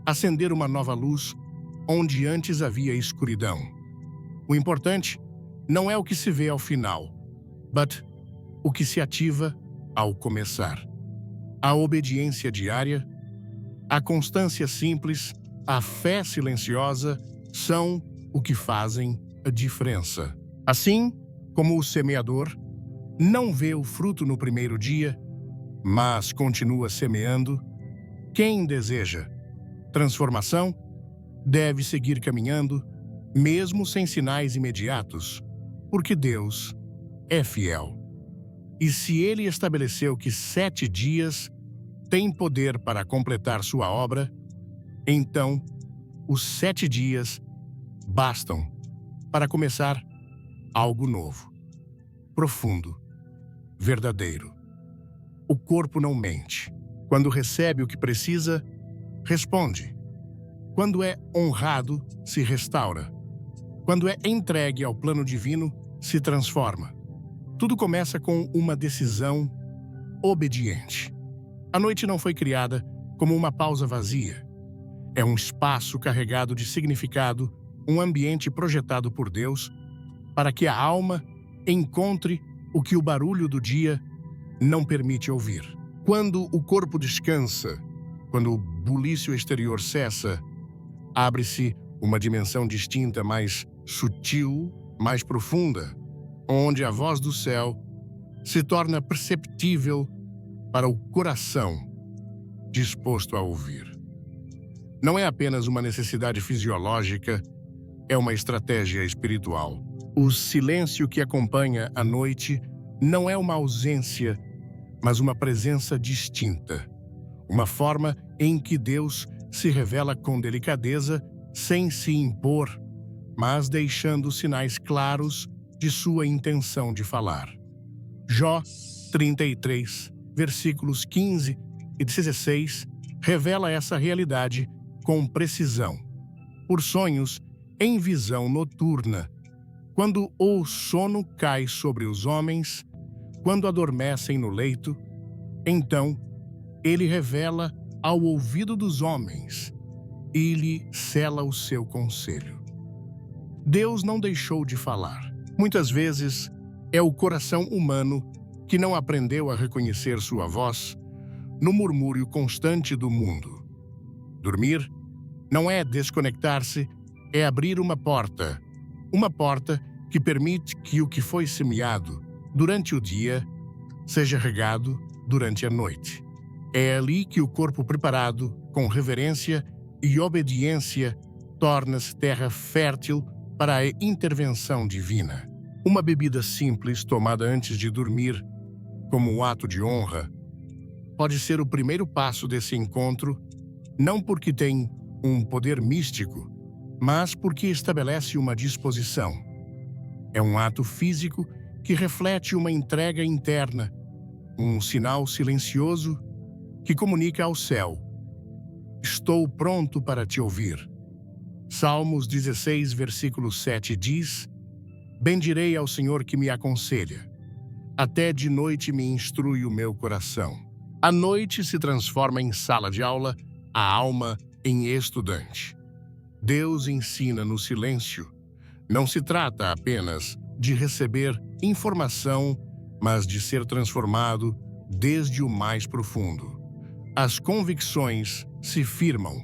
acender uma nova luz onde antes havia escuridão. O importante não é o que se vê ao final, mas o que se ativa ao começar. A obediência diária, a constância simples, a fé silenciosa são o que fazem a diferença. Assim como o semeador não vê o fruto no primeiro dia, mas continua semeando, quem deseja transformação deve seguir caminhando, mesmo sem sinais imediatos, porque Deus é fiel. E se Ele estabeleceu que 7 dias têm poder para completar sua obra, então os 7 dias bastam para começar algo novo, profundo, verdadeiro. O corpo não mente. Quando recebe o que precisa, responde. Quando é honrado, se restaura. Quando é entregue ao plano divino, se transforma. Tudo começa com uma decisão obediente. A noite não foi criada como uma pausa vazia. É um espaço carregado de significado, um ambiente projetado por Deus para que a alma encontre o que o barulho do dia não permite ouvir. Quando o corpo descansa, quando o bulício exterior cessa, abre-se uma dimensão distinta, mais sutil, mais profunda, onde a voz do céu se torna perceptível para o coração disposto a ouvir. Não é apenas uma necessidade fisiológica, é uma estratégia espiritual. O silêncio que acompanha a noite não é uma ausência, mas uma presença distinta. Uma forma em que Deus se revela com delicadeza, sem se impor, mas deixando sinais claros de sua intenção de falar. Jó 33, versículos 15 e 16, revela essa realidade com precisão. Por sonhos, em visão noturna, quando o sono cai sobre os homens, quando adormecem no leito, então ele revela ao ouvido dos homens e lhe sela o seu conselho. Deus não deixou de falar. Muitas vezes é o coração humano que não aprendeu a reconhecer sua voz no murmúrio constante do mundo. Dormir não é desconectar-se, é abrir uma porta que permite que o que foi semeado durante o dia seja regado durante a noite. É ali que o corpo preparado, com reverência e obediência, torna-se terra fértil para a intervenção divina. Uma bebida simples tomada antes de dormir, como um ato de honra, pode ser o primeiro passo desse encontro não porque tem um poder místico, mas porque estabelece uma disposição. É um ato físico que reflete uma entrega interna, um sinal silencioso que comunica ao céu: estou pronto para te ouvir. Salmos 16, versículo 7 diz: bendirei ao Senhor que me aconselha. Até de noite me instrui o meu coração. A noite se transforma em sala de aula, a alma em estudante. Deus ensina no silêncio. Não se trata apenas de receber informação, mas de ser transformado desde o mais profundo. As convicções se firmam,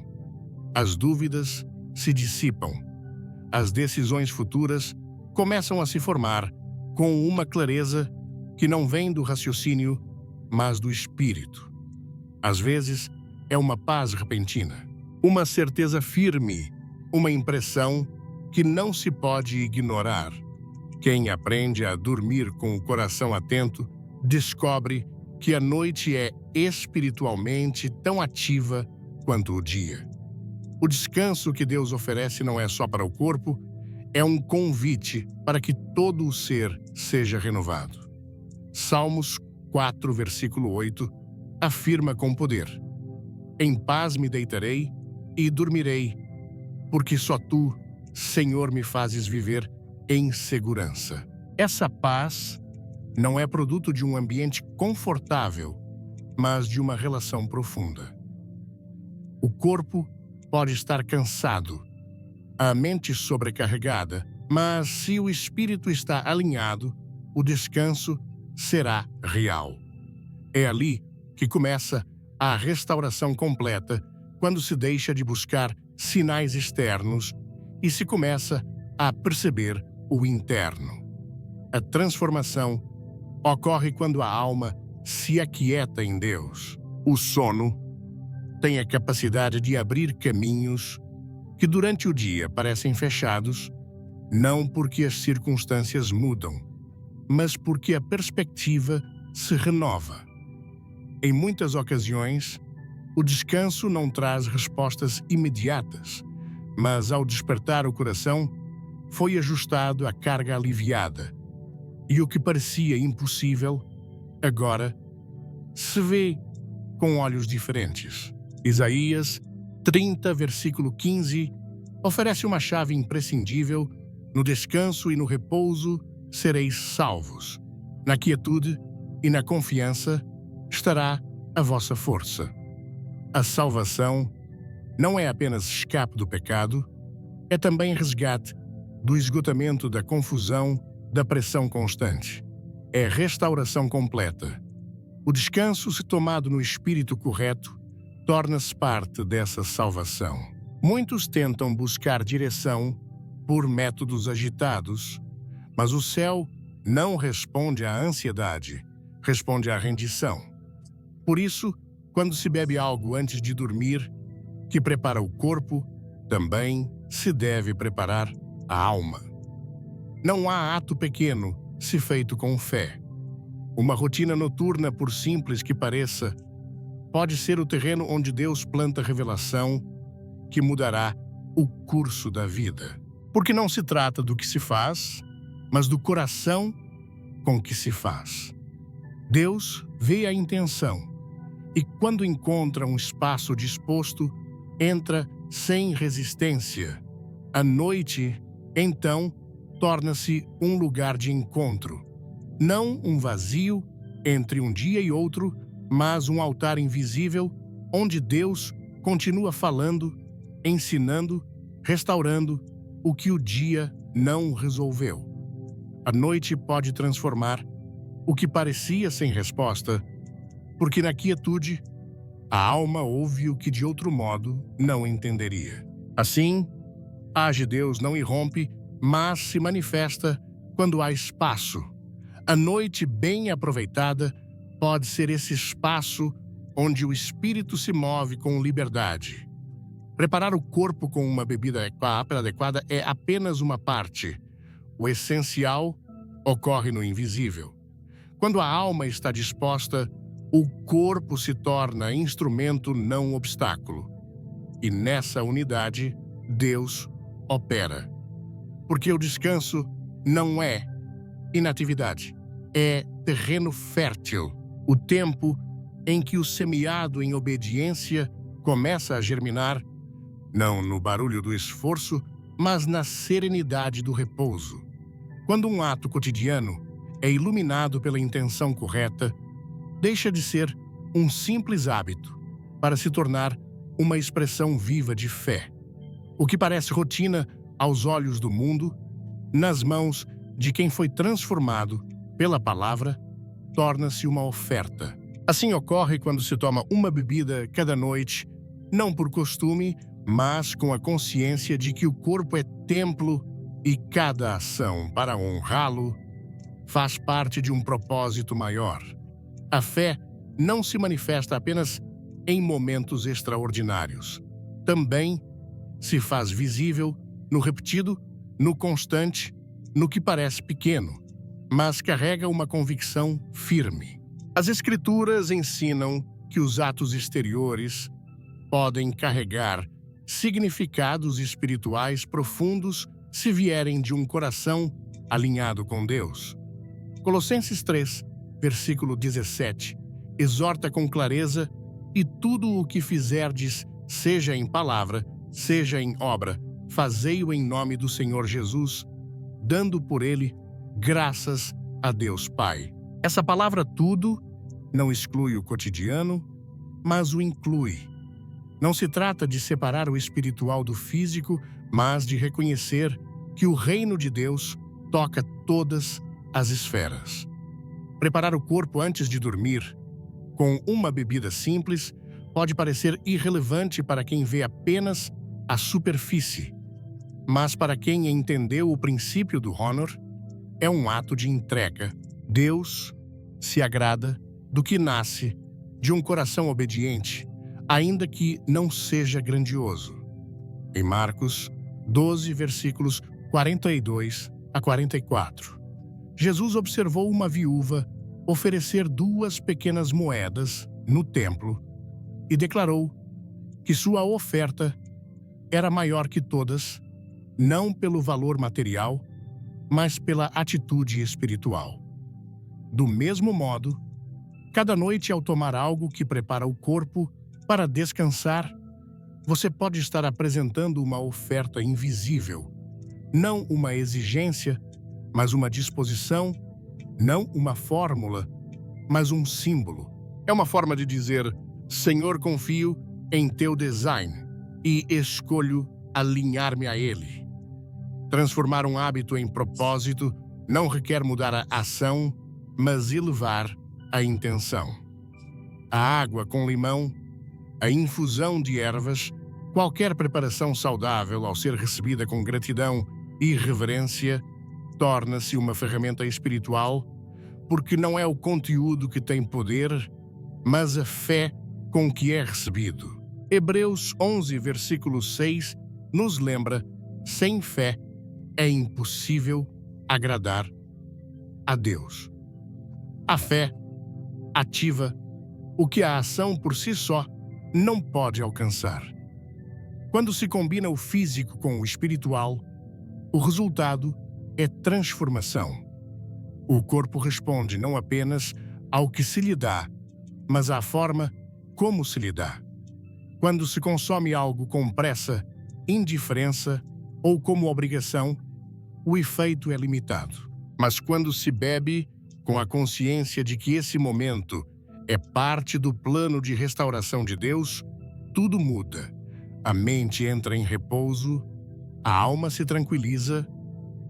as dúvidas se dissipam, as decisões futuras começam a se formar com uma clareza que não vem do raciocínio, mas do espírito. Às vezes, é uma paz repentina, uma certeza firme, uma impressão que não se pode ignorar. Quem aprende a dormir com o coração atento descobre que a noite é espiritualmente tão ativa quanto o dia. O descanso que Deus oferece não é só para o corpo, é um convite para que todo o ser seja renovado. Salmos 4, versículo 8, afirma com poder: em paz me deitarei e dormirei, porque só tu, Senhor, me fazes viver em segurança. Essa paz não é produto de um ambiente confortável, mas de uma relação profunda. O corpo pode estar cansado, a mente sobrecarregada, mas se o espírito está alinhado, o descanso será real. É ali que começa a restauração completa, quando se deixa de buscar sinais externos e se começa a perceber o interno. A transformação ocorre quando a alma se aquieta em Deus. O sono tem a capacidade de abrir caminhos que durante o dia parecem fechados, não porque as circunstâncias mudam, mas porque a perspectiva se renova. Em muitas ocasiões, o descanso não traz respostas imediatas, mas ao despertar o coração, foi ajustado à carga aliviada, e o que parecia impossível, agora se vê com olhos diferentes. Isaías 30, versículo 15, oferece uma chave imprescindível: no descanso e no repouso sereis salvos. Na quietude e na confiança estará a vossa força. A salvação não é apenas escape do pecado, é também resgate do esgotamento da confusão, da pressão constante. É restauração completa. O descanso, se tomado no espírito correto, torna-se parte dessa salvação. Muitos tentam buscar direção por métodos agitados, mas o céu não responde à ansiedade, responde à rendição. Por isso, quando se bebe algo antes de dormir, que prepara o corpo, também se deve preparar a alma. Não há ato pequeno se feito com fé. Uma rotina noturna, por simples que pareça, pode ser o terreno onde Deus planta revelação que mudará o curso da vida. Porque não se trata do que se faz, mas do coração com que se faz. Deus vê a intenção e, quando encontra um espaço disposto, entra sem resistência. A noite, então, torna-se um lugar de encontro. Não um vazio entre um dia e outro, mas um altar invisível onde Deus continua falando, ensinando, restaurando o que o dia não resolveu. A noite pode transformar o que parecia sem resposta, porque na quietude a alma ouve o que de outro modo não entenderia. Assim, age Deus não irrompe, mas se manifesta quando há espaço. A noite bem aproveitada pode ser esse espaço onde o espírito se move com liberdade. Preparar o corpo com uma bebida adequada é apenas uma parte. O essencial ocorre no invisível. Quando a alma está disposta, o corpo se torna instrumento, não obstáculo. E nessa unidade, Deus opera. Porque o descanso não é inatividade, é terreno fértil, o tempo em que o semeado em obediência começa a germinar, não no barulho do esforço, mas na serenidade do repouso. Quando um ato cotidiano é iluminado pela intenção correta, deixa de ser um simples hábito para se tornar uma expressão viva de fé. O que parece rotina aos olhos do mundo, nas mãos de quem foi transformado pela palavra, torna-se uma oferta. Assim ocorre quando se toma uma bebida cada noite, não por costume, mas com a consciência de que o corpo é templo e cada ação para honrá-lo faz parte de um propósito maior. A fé não se manifesta apenas em momentos extraordinários. Também se faz visível no repetido, no constante, no que parece pequeno, mas carrega uma convicção firme. As Escrituras ensinam que os atos exteriores podem carregar significados espirituais profundos se vierem de um coração alinhado com Deus. Colossenses 3, versículo 17, exorta com clareza: e tudo o que fizerdes, seja em palavra, seja em obra, fazei-o em nome do Senhor Jesus, dando por ele graças a Deus Pai. Essa palavra tudo não exclui o cotidiano, mas o inclui. Não se trata de separar o espiritual do físico, mas de reconhecer que o reino de Deus toca todas as esferas. Preparar o corpo antes de dormir, com uma bebida simples, pode parecer irrelevante para quem vê apenas a superfície, mas para quem entendeu o princípio do honor, é um ato de entrega. Deus se agrada do que nasce de um coração obediente, ainda que não seja grandioso. Em Marcos 12, versículos 42 a 44, Jesus observou uma viúva oferecer 2 pequenas moedas no templo e declarou que sua oferta era maior que todas, não pelo valor material, mas pela atitude espiritual. Do mesmo modo, cada noite ao tomar algo que prepara o corpo para descansar, você pode estar apresentando uma oferta invisível, não uma exigência, mas uma disposição, não uma fórmula, mas um símbolo. É uma forma de dizer: Senhor, confio em teu design e escolho alinhar-me a ele. Transformar um hábito em propósito não requer mudar a ação, mas elevar a intenção. A água com limão, a infusão de ervas, qualquer preparação saudável ao ser recebida com gratidão e reverência, torna-se uma ferramenta espiritual, porque não é o conteúdo que tem poder, mas a fé com que é recebido. Hebreus 11, versículo 6, nos lembra: sem fé é impossível agradar a Deus. A fé ativa o que a ação por si só não pode alcançar. Quando se combina o físico com o espiritual, o resultado é transformação. O corpo responde não apenas ao que se lhe dá, mas à forma como se lhe dá. Quando se consome algo com pressa, indiferença ou como obrigação, o efeito é limitado. Mas quando se bebe com a consciência de que esse momento é parte do plano de restauração de Deus, tudo muda. A mente entra em repouso, a alma se tranquiliza,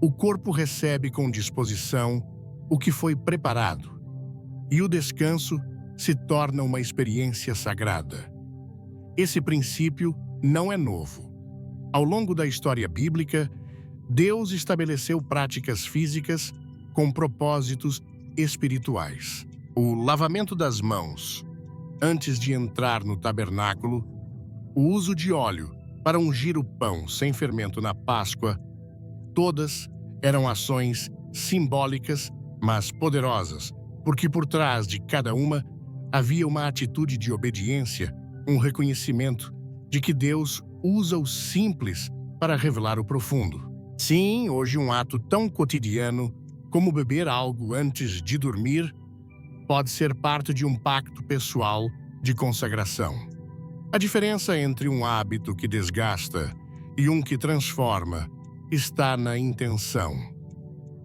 o corpo recebe com disposição o que foi preparado, e o descanso se torna uma experiência sagrada. Esse princípio não é novo. Ao longo da história bíblica, Deus estabeleceu práticas físicas com propósitos espirituais. O lavamento das mãos antes de entrar no tabernáculo, o uso de óleo para ungir o pão sem fermento na Páscoa, todas eram ações simbólicas, mas poderosas, porque por trás de cada uma havia uma atitude de obediência, um reconhecimento de que Deus usa o simples para revelar o profundo. Sim, hoje um ato tão cotidiano como beber algo antes de dormir pode ser parte de um pacto pessoal de consagração. A diferença entre um hábito que desgasta e um que transforma está na intenção.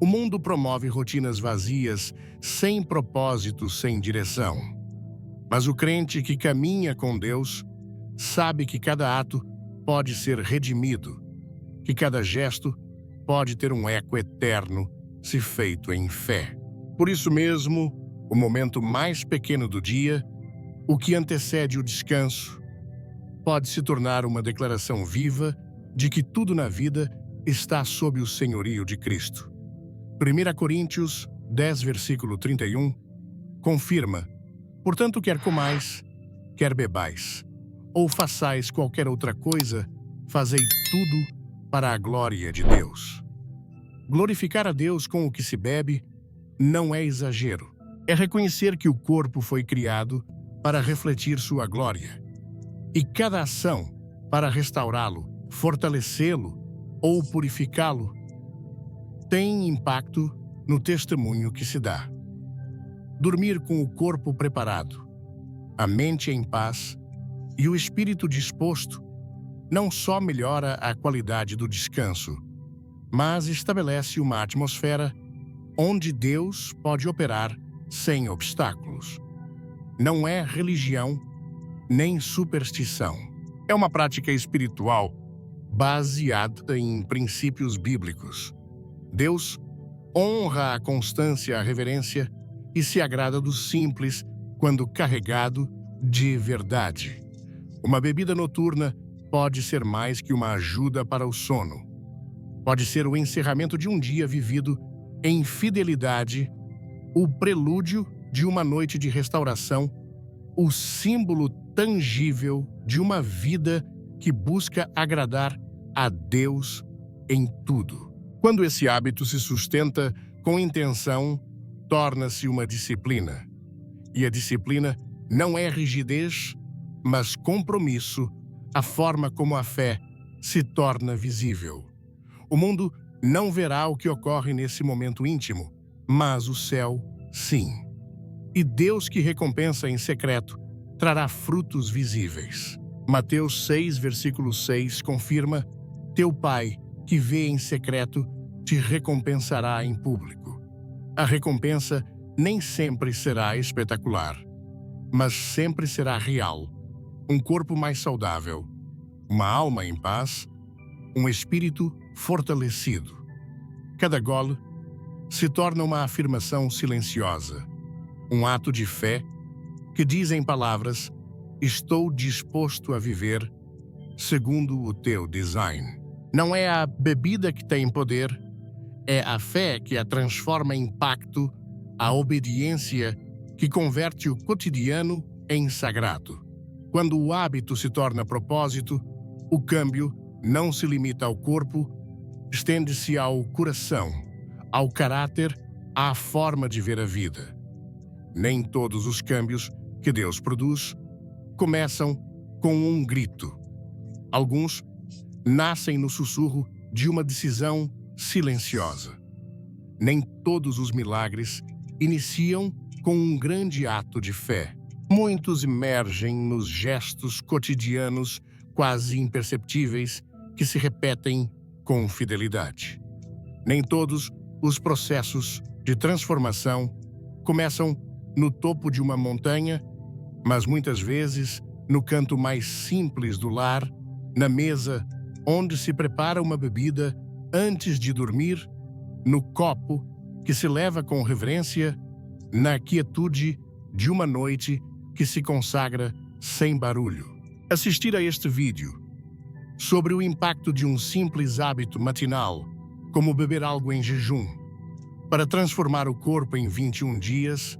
O mundo promove rotinas vazias, sem propósito, sem direção. Mas o crente que caminha com Deus sabe que cada ato pode ser redimido, que cada gesto pode ter um eco eterno se feito em fé. Por isso mesmo, o momento mais pequeno do dia, o que antecede o descanso, pode se tornar uma declaração viva de que tudo na vida está sob o senhorio de Cristo. 1 Coríntios 10, versículo 31, confirma: portanto, quer comais, quer bebais, ou façais qualquer outra coisa, fazei tudo para a glória de Deus. Glorificar a Deus com o que se bebe não é exagero. É reconhecer que o corpo foi criado para refletir sua glória. E cada ação para restaurá-lo, fortalecê-lo ou purificá-lo tem impacto no testemunho que se dá. Dormir com o corpo preparado, a mente em paz e o espírito disposto não só melhora a qualidade do descanso, mas estabelece uma atmosfera onde Deus pode operar sem obstáculos. Não é religião nem superstição. É uma prática espiritual baseada em princípios bíblicos. Deus honra a constância, a reverência e se agrada do simples quando carregado de verdade. Uma bebida noturna pode ser mais que uma ajuda para o sono. Pode ser o encerramento de um dia vivido em fidelidade, o prelúdio de uma noite de restauração, o símbolo tangível de uma vida que busca agradar a Deus em tudo. Quando esse hábito se sustenta com intenção, torna-se uma disciplina. E a disciplina não é rigidez, mas compromisso, a forma como a fé se torna visível. O mundo não verá o que ocorre nesse momento íntimo, mas o céu, sim. E Deus que recompensa em secreto trará frutos visíveis. Mateus 6, versículo 6 confirma: teu Pai, que vê em secreto, te recompensará em público. A recompensa nem sempre será espetacular, mas sempre será real. Um corpo mais saudável, uma alma em paz, um espírito fortalecido. Cada gole se torna uma afirmação silenciosa, um ato de fé que diz em palavras: estou disposto a viver segundo o teu design. Não é a bebida que tem poder, é a fé que a transforma em pacto, a obediência que converte o cotidiano em sagrado. Quando o hábito se torna propósito, o câmbio não se limita ao corpo, estende-se ao coração, ao caráter, à forma de ver a vida. Nem todos os câmbios que Deus produz começam com um grito. Alguns nascem no sussurro de uma decisão silenciosa. Nem todos os milagres iniciam com um grande ato de fé. Muitos emergem nos gestos cotidianos quase imperceptíveis que se repetem com fidelidade. Nem todos os processos de transformação começam no topo de uma montanha, mas muitas vezes no canto mais simples do lar, na mesa onde se prepara uma bebida antes de dormir, no copo que se leva com reverência, na quietude de uma noite que se consagra sem barulho. Assistir a este vídeo sobre o impacto de um simples hábito matinal, como beber algo em jejum, para transformar o corpo em 21 dias,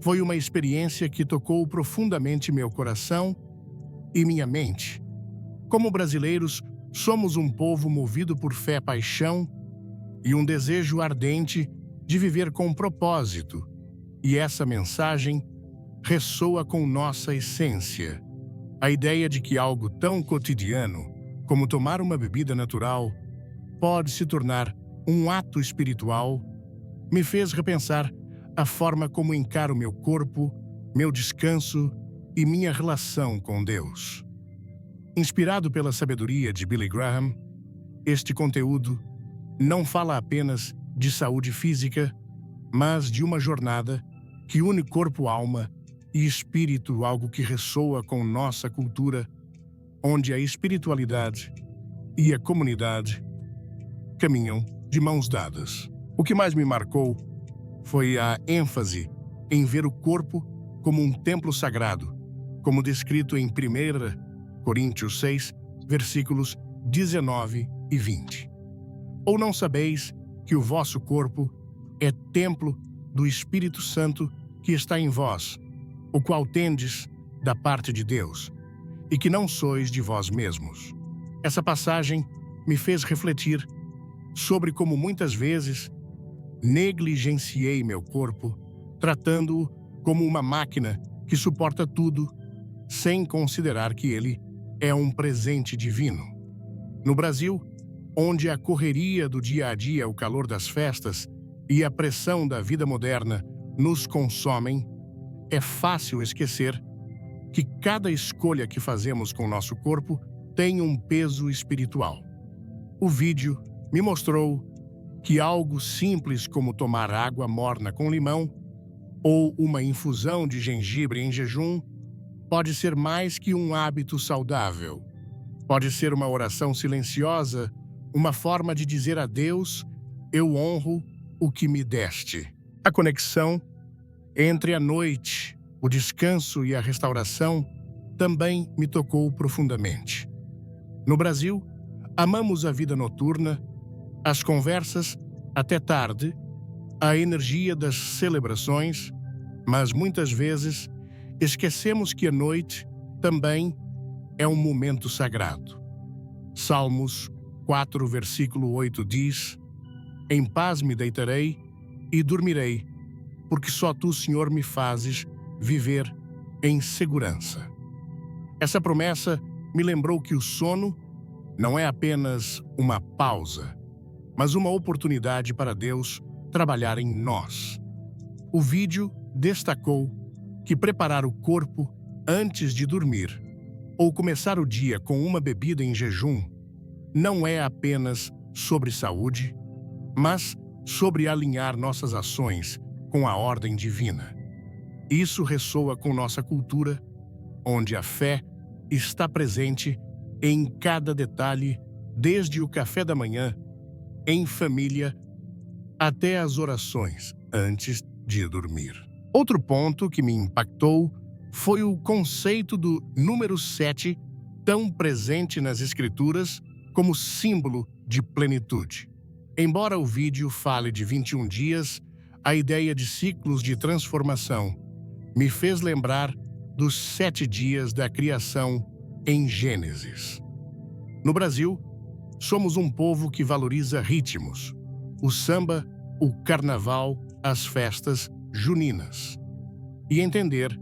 foi uma experiência que tocou profundamente meu coração e minha mente. Como brasileiros, somos um povo movido por fé, paixão e um desejo ardente de viver com propósito, e essa mensagem ressoa com nossa essência. A ideia de que algo tão cotidiano como tomar uma bebida natural pode se tornar um ato espiritual me fez repensar a forma como encaro meu corpo, meu descanso e minha relação com Deus. Inspirado pela sabedoria de Billy Graham, este conteúdo não fala apenas de saúde física, mas de uma jornada que une corpo, alma e espírito, algo que ressoa com nossa cultura, onde a espiritualidade e a comunidade caminham de mãos dadas. O que mais me marcou foi a ênfase em ver o corpo como um templo sagrado, como descrito em 1 Coríntios 6, versículos 19 e 20. Ou não sabeis que o vosso corpo é templo do Espírito Santo que está em vós, o qual tendes da parte de Deus, e que não sois de vós mesmos. Essa passagem me fez refletir sobre como muitas vezes negligenciei meu corpo, tratando-o como uma máquina que suporta tudo, sem considerar que ele é um presente divino. No Brasil, onde a correria do dia a dia, o calor das festas e a pressão da vida moderna nos consomem, é fácil esquecer que cada escolha que fazemos com nosso corpo tem um peso espiritual. O vídeo me mostrou que algo simples como tomar água morna com limão ou uma infusão de gengibre em jejum pode ser mais que um hábito saudável. Pode ser uma oração silenciosa, uma forma de dizer a Deus: eu honro o que me deste. A conexão entre a noite, o descanso e a restauração também me tocou profundamente. No Brasil, amamos a vida noturna, as conversas até tarde, a energia das celebrações, mas muitas vezes esquecemos que a noite também é um momento sagrado. Salmos 4, versículo 8 diz: em paz me deitarei e dormirei, porque só tu, Senhor, me fazes viver em segurança. Essa promessa me lembrou que o sono não é apenas uma pausa, mas uma oportunidade para Deus trabalhar em nós. O vídeo destacou que preparar o corpo antes de dormir ou começar o dia com uma bebida em jejum não é apenas sobre saúde, mas sobre alinhar nossas ações com a ordem divina. Isso ressoa com nossa cultura, onde a fé está presente em cada detalhe, desde o café da manhã, em família, até as orações antes de dormir. Outro ponto que me impactou foi o conceito do número 7, tão presente nas Escrituras como símbolo de plenitude. Embora o vídeo fale de 21 dias, a ideia de ciclos de transformação me fez lembrar dos 7 dias da criação em Gênesis. No Brasil, somos um povo que valoriza ritmos: o samba, o carnaval, as festas juninas. E entender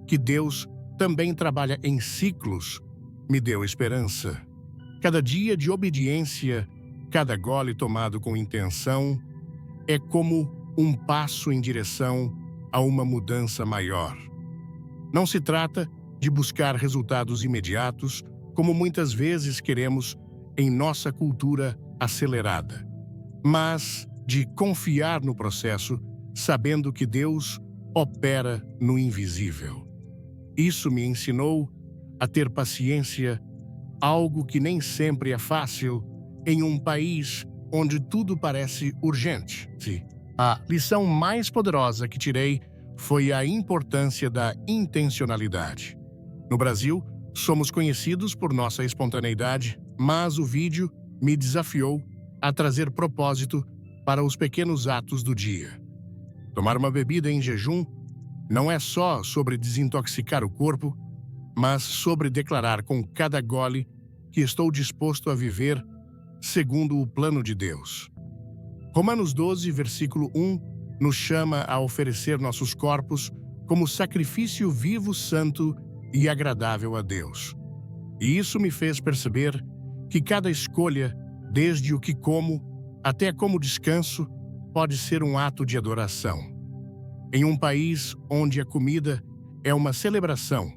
que Deus também trabalha em ciclos me deu esperança. Cada dia de obediência, cada gole tomado com intenção, é como um passo em direção a uma mudança maior. Não se trata de buscar resultados imediatos, como muitas vezes queremos em nossa cultura acelerada, mas de confiar no processo, sabendo que Deus opera no invisível. Isso me ensinou a ter paciência, algo que nem sempre é fácil em um país onde tudo parece urgente. A lição mais poderosa que tirei foi a importância da intencionalidade. No Brasil, somos conhecidos por nossa espontaneidade, mas o vídeo me desafiou a trazer propósito para os pequenos atos do dia. Tomar uma bebida em jejum não é só sobre desintoxicar o corpo, mas sobre declarar com cada gole que estou disposto a viver segundo o plano de Deus. Romanos 12, versículo 1, nos chama a oferecer nossos corpos como sacrifício vivo, santo e agradável a Deus. E isso me fez perceber que cada escolha, desde o que como até como descanso, pode ser um ato de adoração. Em um país onde a comida é uma celebração,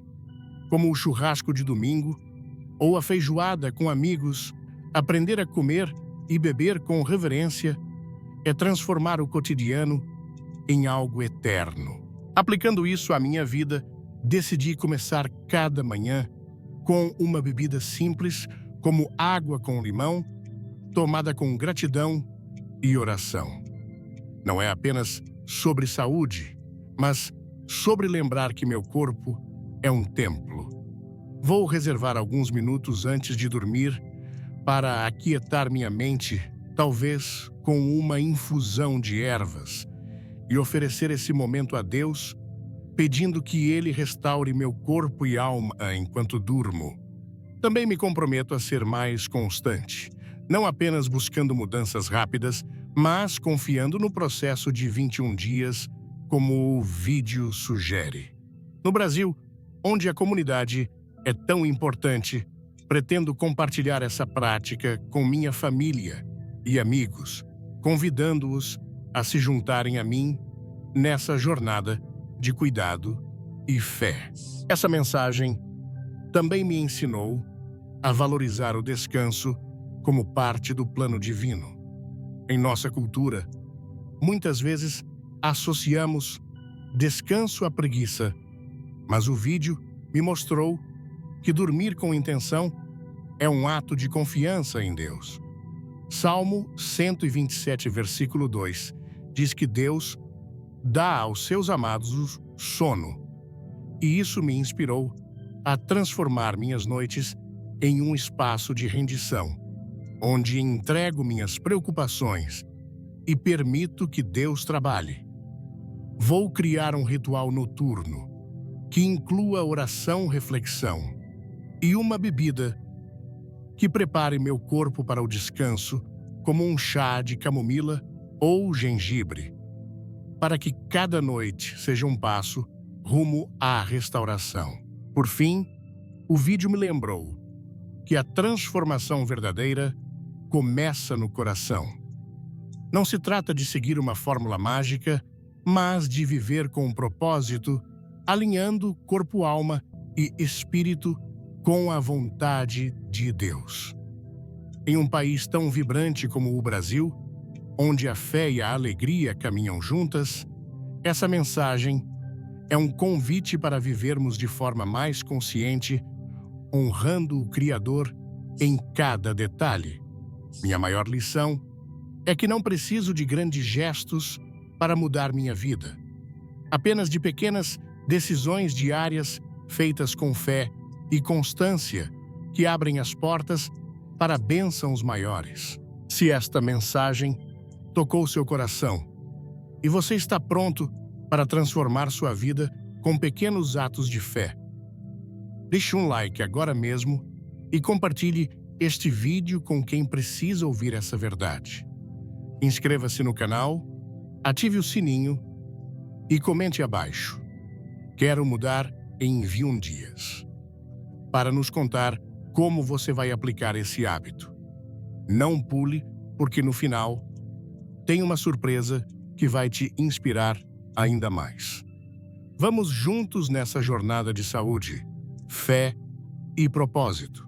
como o churrasco de domingo ou a feijoada com amigos, aprender a comer e beber com reverência é transformar o cotidiano em algo eterno. Aplicando isso à minha vida, decidi começar cada manhã com uma bebida simples, como água com limão, tomada com gratidão e oração. Não é apenas sobre saúde, mas sobre lembrar que meu corpo é um templo. Vou reservar alguns minutos antes de dormir para aquietar minha mente, talvez com uma infusão de ervas, e oferecer esse momento a Deus, pedindo que Ele restaure meu corpo e alma enquanto durmo. Também me comprometo a ser mais constante, não apenas buscando mudanças rápidas, mas confiando no processo de 21 dias, como o vídeo sugere. No Brasil, onde a comunidade é tão importante, pretendo compartilhar essa prática com minha família e amigos, convidando-os a se juntarem a mim nessa jornada de cuidado e fé. Essa mensagem também me ensinou a valorizar o descanso como parte do plano divino. Em nossa cultura, muitas vezes associamos descanso à preguiça, mas o vídeo me mostrou que dormir com intenção é um ato de confiança em Deus. Salmo 127, versículo 2, diz que Deus dá aos seus amados sono, e isso me inspirou a transformar minhas noites em um espaço de rendição, onde entrego minhas preocupações e permito que Deus trabalhe. Vou criar um ritual noturno que inclua oração, reflexão e uma bebida que prepare meu corpo para o descanso, como um chá de camomila ou gengibre, para que cada noite seja um passo rumo à restauração. Por fim, o vídeo me lembrou que a transformação verdadeira começa no coração. Não se trata de seguir uma fórmula mágica, mas de viver com um propósito, alinhando corpo, alma e espírito com a vontade de Deus. Em um país tão vibrante como o Brasil, onde a fé e a alegria caminham juntas, essa mensagem é um convite para vivermos de forma mais consciente, honrando o Criador em cada detalhe. Minha maior lição é que não preciso de grandes gestos para mudar minha vida, apenas de pequenas decisões diárias feitas com fé e constância que abrem as portas para bênçãos maiores. Se esta mensagem tocou seu coração e você está pronto para transformar sua vida com pequenos atos de fé, deixe um like agora mesmo e compartilhe este vídeo com quem precisa ouvir essa verdade. Inscreva-se no canal, ative o sininho e comente abaixo. Quero mudar em 21 dias. Para nos contar como você vai aplicar esse hábito. Não pule, porque no final tem uma surpresa que vai te inspirar ainda mais. Vamos juntos nessa jornada de saúde, fé e propósito.